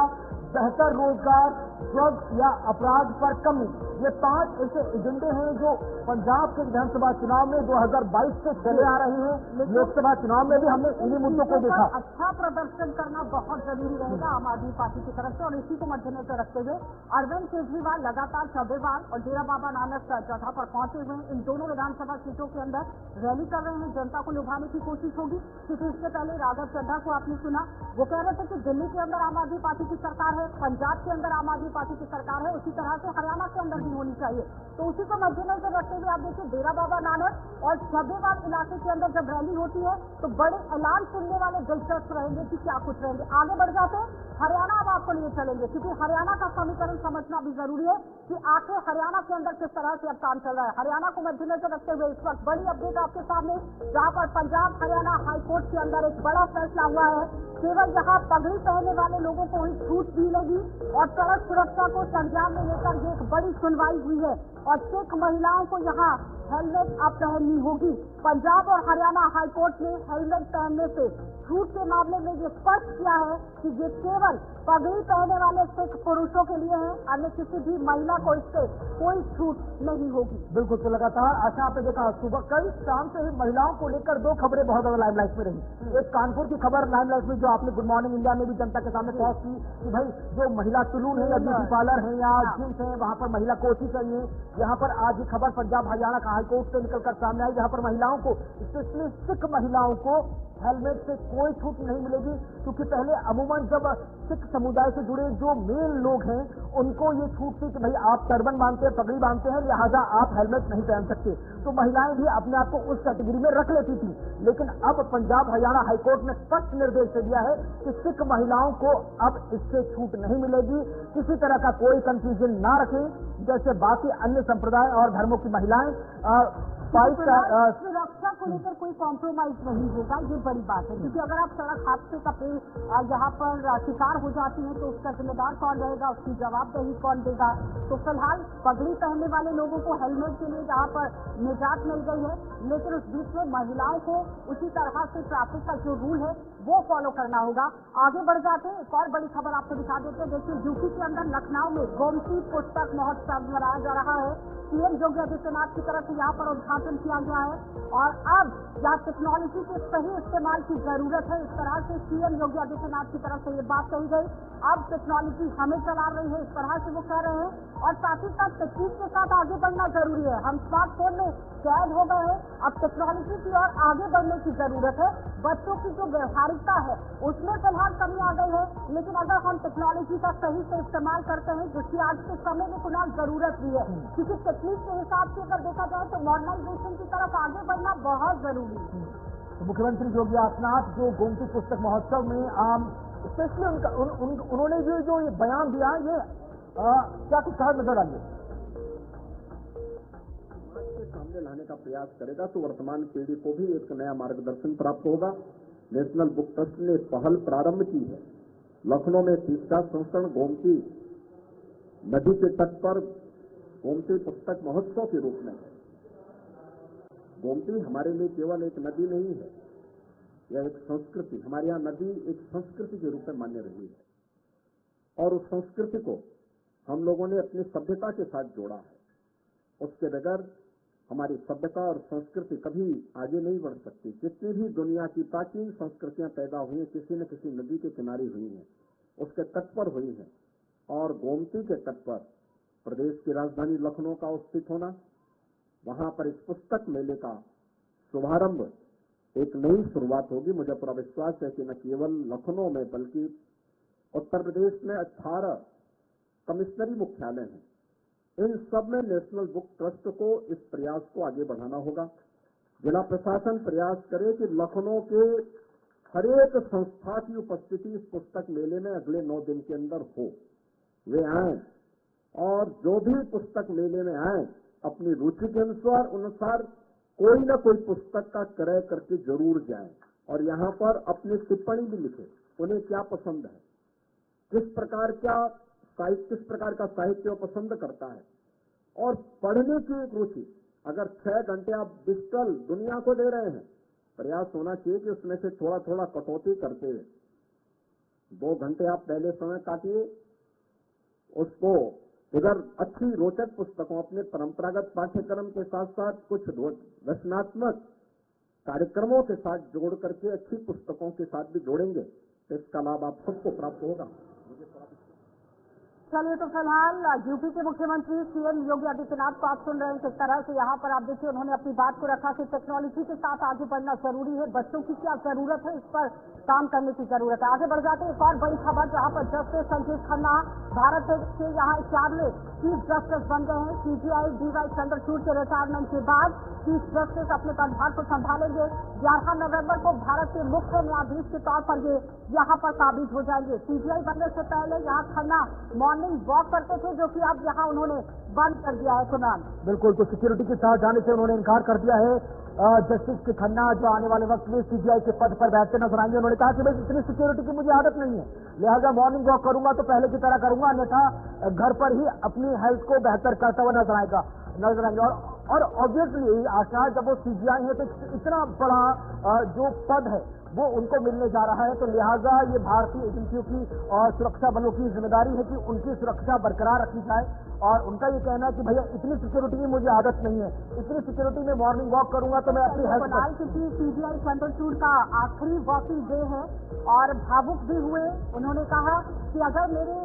बेहतर रोजगार, ड्रग्स या अपराध पर कमी, ये 5 ऐसे एजेंडे हैं जो पंजाब के विधानसभा चुनाव में 2022 से चले आ रहे हैं। लोकसभा चुनाव में भी हमने इन्हीं मुद्दों को देखा। अच्छा प्रदर्शन करना बहुत जरूरी रहेगा आम आदमी पार्टी की तरफ से, और इसी को मद्देनजर रखते हुए अरविंद केजरीवाल लगातार सभेवाल और डेरा बाबा नानक जगह पर पहुंचे हुए हैं। इन दोनों विधानसभा सीटों के अंदर रैली कर रहे हैं, जनता को लुभाने की कोशिश होगी। क्योंकि इससे पहले राघव चड्ढा को आपने सुना, वो कह रहे थे कि दिल्ली के अंदर आम आदमी पार्टी की सरकार है, पंजाब के अंदर आम आदमी पार्टी की सरकार है, उसी तरह से हरियाणा के अंदर भी होनी चाहिए। तो उसी को मद्देनजर रखते हुए आप देखिए डेरा बाबा नानक और सभेवाल इलाके के अंदर जब रैली होती है तो बड़े ऐलान सुनने वाले दिलचस्प रहेंगे कि क्या कुछ रहेंगे। आगे बढ़ जाते हैं, हरियाणा अब आपको लिए चलेंगे, क्योंकि हरियाणा का समीकरण समझना भी जरूरी है कि आखिर हरियाणा के अंदर किस तरह से अब काम चल रहा है। हरियाणा को मद्देनजर रखते हुए इस वक्त बड़ी अपडेट आपके सामने, जहाँ पर पंजाब हरियाणा हाईकोर्ट के अंदर एक बड़ा फैसला हुआ है। केवल यहाँ पगड़ी पहनने वाले लोगों को ही छूट मिलेगी, और सड़क सुरक्षा को संज्ञान में लेकर ये एक बड़ी सुनवाई हुई है, और सिख महिलाओं को यहाँ हेलमेट अब पहननी होगी। पंजाब और हरियाणा हाईकोर्ट ने हेलमेट पहनने से छूट के मामले में ये स्पष्ट किया है कि ये केवल पगड़ी पहनने वाले सिख पुरुषों के लिए है, अन्य किसी भी महिला को इससे कोई छूट नहीं होगी। बिल्कुल, तो लगातार आशा आपने देखा सुबह कल शाम से ही महिलाओं को लेकर 2 खबरें बहुत ज्यादा लाइमलाइट में रही। एक कानपुर की खबर लाइमलाइट में जो आपने गुड मॉर्निंग इंडिया में भी जनता के सामने पहुंच की कि भाई जो महिला सलून है या ब्यूटी पार्लर है या जिम्स है वहां पर महिला कोच ही चाहिए। यहाँ पर आज ये खबर पंजाब हरियाणा का हाईकोर्ट से निकलकर सामने आई, जहाँ पर महिलाओं को स्पेशली सिख महिलाओं को हेलमेट से कोई छूट नहीं मिलेगी, क्योंकि पहले अमूमन जब सिख समुदाय से जुड़े जो मेल लोग हैं उनको ये छूट थी कि भाई आप टर्बन बांधते हैं, पगड़ी बांधते हैं, लिहाजा आप हेलमेट नहीं पहन सकते, तो महिलाएं भी अपने आप को उस कैटेगरी में रख लेती थी। लेकिन अब पंजाब हरियाणा हाईकोर्ट ने स्पष्ट निर्देश दे दिया है कि सिख महिलाओं को अब इससे छूट नहीं मिलेगी। किसी तरह का कोई कंफ्यूजन ना रखें, जैसे बाकी अन्य संप्रदाय और धर्मों की महिलाएं सुरक्षा को लेकर कोई कॉम्प्रोमाइज नहीं होगा, ये बड़ी बात है। क्योंकि अगर आप सड़क हादसे का यहाँ पर शिकार हो जाती है तो उसका जिम्मेदार कौन रहेगा, उसकी जवाबदेही कौन देगा। तो फिलहाल पगड़ी पहनने वाले लोगों को हेलमेट के लिए जहाँ पर निजात मिल गई है, लेकिन उस बीच में महिलाओं को उसी तरह से ट्रैफिक का जो रूल है वो फॉलो करना होगा। आगे बढ़ जाते हैं, एक और बड़ी खबर आपको दिखा देते हैं। देखिए, यूपी के अंदर लखनऊ में गोमती पुस्तक महोत्सव मनाया जा रहा है। सीएम योगी आदित्यनाथ की तरफ से यहाँ पर उद्घाटन किया गया है और अब यहाँ टेक्नोलॉजी के सही इस्तेमाल की जरूरत है, इस तरह से सीएम योगी आदित्यनाथ की तरफ से ये बात कही गई। अब टेक्नोलॉजी हमें चला रही है, इस तरह से वो कह रहे हैं। और साथ ही साथ तकनीक के साथ आगे बढ़ना जरूरी है। हम स्मार्टफोन में कैद हो गए हैं, अब टेक्नोलॉजी की ओर आगे बढ़ने की जरूरत है। बच्चों की जो व्यवहारिकता है उसमें फिलहाल कमी आ गई है, लेकिन अगर हम टेक्नोलॉजी का सही से इस्तेमाल करते हैं, जिसकी आज के समय में फिलहाल जरूरत भी है, क्योंकि तकनीक के हिसाब से अगर देखा जाए तो मॉडर्नाइजेशन की तरफ आगे बढ़ना बहुत जरूरी है। तो मुख्यमंत्री योगी आदित्यनाथ जो गोमती पुस्तक महोत्सव में स्पेशली उन्होंने जो ये बयान दिया, ये क्या कुछ कहा नजर आई है? सामने लाने का प्रयास करेगा तो वर्तमान पीढ़ी को भी एक नया मार्गदर्शन प्राप्त होगा। नेशनल बुक ट्रस्ट ने पहल प्रारंभ की है। लखनऊ में 30वां संस्करण गोमती नदी के तट पर गोमती पुस्तक महोत्सव के रूप में है। गोमती हमारे लिए केवल एक नदी नहीं है, यह एक संस्कृति, हमारे यहाँ नदी एक संस्कृति के रूप में मान्य रही है और उस संस्कृति को हम लोगों ने अपनी सभ्यता के साथ जोड़ा है। उसके बगैर हमारी सभ्यता और संस्कृति कभी आगे नहीं बढ़ सकती। जितनी भी दुनिया की प्राचीन संस्कृतियां पैदा हुई हैं, किसी न किसी नदी के किनारे हुई हैं, उसके तट पर हुई हैं। और गोमती के तट पर प्रदेश की राजधानी लखनऊ का स्थित होना, वहां पर इस पुस्तक मेले का शुभारंभ, एक नई शुरुआत होगी। मुझे पूरा विश्वास है कि न केवल लखनऊ में बल्कि उत्तर प्रदेश में 18 कमिश्नरी मुख्यालय हैं। इन सब में नेशनल बुक ट्रस्ट को इस प्रयास को आगे बढ़ाना होगा। जिला प्रशासन प्रयास करे कि लखनऊ के हर एक संस्था की उपस्थिति इस पुस्तक मेले में अगले 9 दिन के अंदर हो। वे आए और जो भी पुस्तक मेले में आए अपनी रुचि के अनुसार कोई न कोई पुस्तक का क्रय करके जरूर जाए और यहाँ पर अपनी टिप्पणी भी लिखे, उन्हें क्या पसंद है, किस प्रकार का साहित्य वो पसंद करता है। और पढ़ने की एक रुचि, अगर 6 घंटे आप डिजिटल दुनिया को दे रहे हैं, प्रयास होना चाहिए कि उसमें से थोड़ा थोड़ा कटौती करते हुए 2 घंटे आप पहले समय काटिए, उसको इधर अच्छी रोचक पुस्तकों, अपने परंपरागत पाठ्यक्रम के साथ साथ कुछ रचनात्मक कार्यक्रमों के साथ जोड़ करके अच्छी पुस्तकों के साथ भी जोड़ेंगे तो इसका लाभ आप सबको प्राप्त होगा। चलिए, तो फिलहाल यूपी के मुख्यमंत्री सीएम योगी आदित्यनाथ को आप सुन रहे हैं किस तरह से यहाँ पर आप देखिए उन्होंने अपनी बात को रखा कि टेक्नोलॉजी के साथ आगे बढ़ना जरूरी है, बच्चों की क्या जरूरत है, इस पर काम करने की जरूरत है। आगे बढ़ जाते हैं, एक और बड़ी खबर जहाँ पर जस्टिस संजीव खन्ना भारत के यहाँ 4वें चीफ जस्टिस बन गए हैं। सीजीआई डीवाई चंद्रचूड़ के रिटायरमेंट के बाद चीफ जस्टिस अपने पदभार को संभालेंगे। 11 नवंबर को भारत के मुख्य न्यायाधीश के तौर पर ये यहाँ पर काबिज हो जाएंगे। सीजीआई बनने से पहले यहाँ खन्ना मॉर्निंग वॉक करते थे, जो कि अब यहाँ उन्होंने बंद कर दिया है। कुणाल, बिल्कुल, तो सिक्योरिटी के साथ जाने से उन्होंने इनकार कर दिया है। जस्टिस के खन्ना जो आने वाले वक्त में सीजीआई के पद पर बैठते नजर आएंगे। उन्होंने कहा कि भाई इतनी सिक्योरिटी की मुझे आदत नहीं है, लिहाजा मॉर्निंग वॉक करूंगा तो पहले की तरह करूंगा, अन्यथा घर पर ही अपनी हेल्थ को बेहतर करता हुआ नजर आएंगे। और ऑब्वियसली आशा, जब वो सीजीआई है तो इतना बड़ा जो पद है वो उनको मिलने जा रहा है, तो लिहाजा ये भारतीय एजेंसियों की और सुरक्षा बलों की जिम्मेदारी है कि उनकी सुरक्षा बरकरार रखी जाए। और उनका ये कहना है कि भैया इतनी सिक्योरिटी की मुझे आदत नहीं है, इतनी सिक्योरिटी में मॉर्निंग वॉक करूंगा तो मैं अपनी हेल्थ। क्योंकि सीजीआई चंद्रचूड़ का आखिरी वॉकिंग डे है और भावुक भी हुए। उन्होंने कहा कि अगर मेरे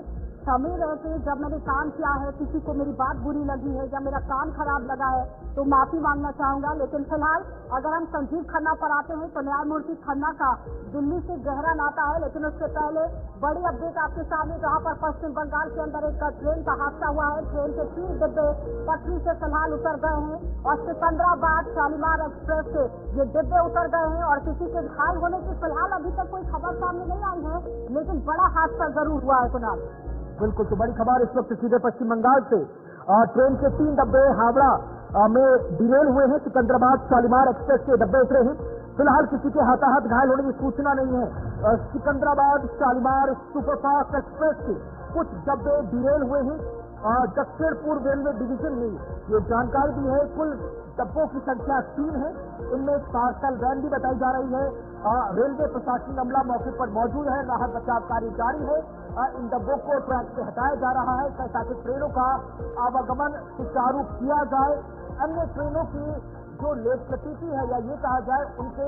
समय रहते जब मैंने काम किया है, किसी को मेरी बात बुरी लगी है या मेरा काम खराब लगा है तो माफी मांगना चाहूंगा। लेकिन फिलहाल अगर हम संजीव खन्ना पर आते हैं तो न्यायमूर्ति खन्ना का दिल्ली से गहरा नाता है। लेकिन उससे पहले बड़ी अपडेट आपके सामने, जहां पर पश्चिम बंगाल के अंदर एक ट्रेन का हादसा हुआ है। ट्रेन के 3 डिब्बे पटरी से फिलहाल उतर गए हैं और सिकंदराबाद शालीमार एक्सप्रेस से ये डिब्बे उतर गए हैं और किसी के घायल होने की फिलहाल अभी तक कोई खबर सामने नहीं आई है, लेकिन बड़ा हादसा जरूर हुआ है। कुणाल, बिल्कुल, तो बड़ी खबर इस वक्त सीधे पश्चिम बंगाल से ट्रेन के 3 डब्बे हावड़ा में डिरेल हुए हैं। सिकंदराबाद शालीमार एक्सप्रेस के डब्बे उतरे हैं। फिलहाल किसी के हाथाहाथ घायल होने की सूचना नहीं है। सिकंदराबाद शालीमार सुपरफास्ट एक्सप्रेस के कुछ डब्बे डिरेल हुए हैं। दक्षिण पूर्व रेलवे डिवीजन ने ये जानकारी दी है। कुल डब्बों की संख्या 3 है, इनमें पार्सल वैन भी बताई जा रही है। रेलवे प्रशासनिक अमला मौके पर मौजूद है, राहत बचाव कार्य जारी है। इन डब्बों को ट्रैक से हटाया जा रहा है ताकि ट्रेनों का आवागमन सुचारू किया जाए। अन्य ट्रेनों की जो लेट प्रतीति है या ये कहा जाए उनके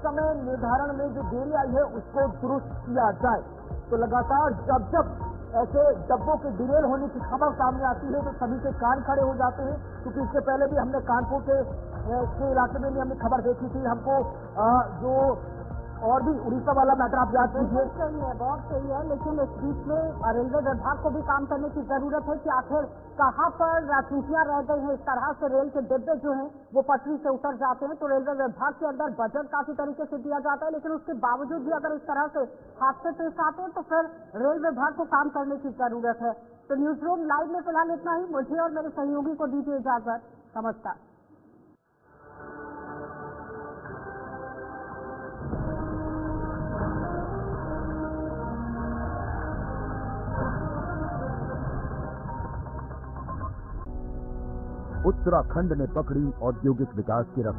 समय निर्धारण में जो देरी आई है उसको दुरुस्त किया जाए। तो लगातार जब जब ऐसे डब्बों के डिरेल होने की खबर सामने आती है तो सभी के कान खड़े हो जाते हैं, क्योंकि इससे पहले भी हमने कानपुर के इलाके में भी हमने खबर देखी थी। हमको जो और भी उड़ीसा वाला मैटर आप याद कीजिए। सही है, बहुत सही है, लेकिन इस बीच में रेलवे विभाग को भी काम करने की जरूरत है कि आखिर कहाँ पर त्रुटियां रह गई हैं। इस तरह से रेल के डिब्बे जो हैं वो पटरी से उतर जाते हैं तो रेलवे विभाग के अंदर बजट काफी तरीके से दिया जाता है, लेकिन उसके बावजूद भी अगर इस तरह से हादसे पेश आते हैं तो फिर रेल विभाग को काम करने की जरूरत है। तो न्यूज रूम लाइव में फिलहाल इतना ही। मुझे और मेरे सहयोगी को दीजिए इजाजत। नमस्कार। उत्तराखंड ने पकड़ी औद्योगिक विकास की रफ्तार।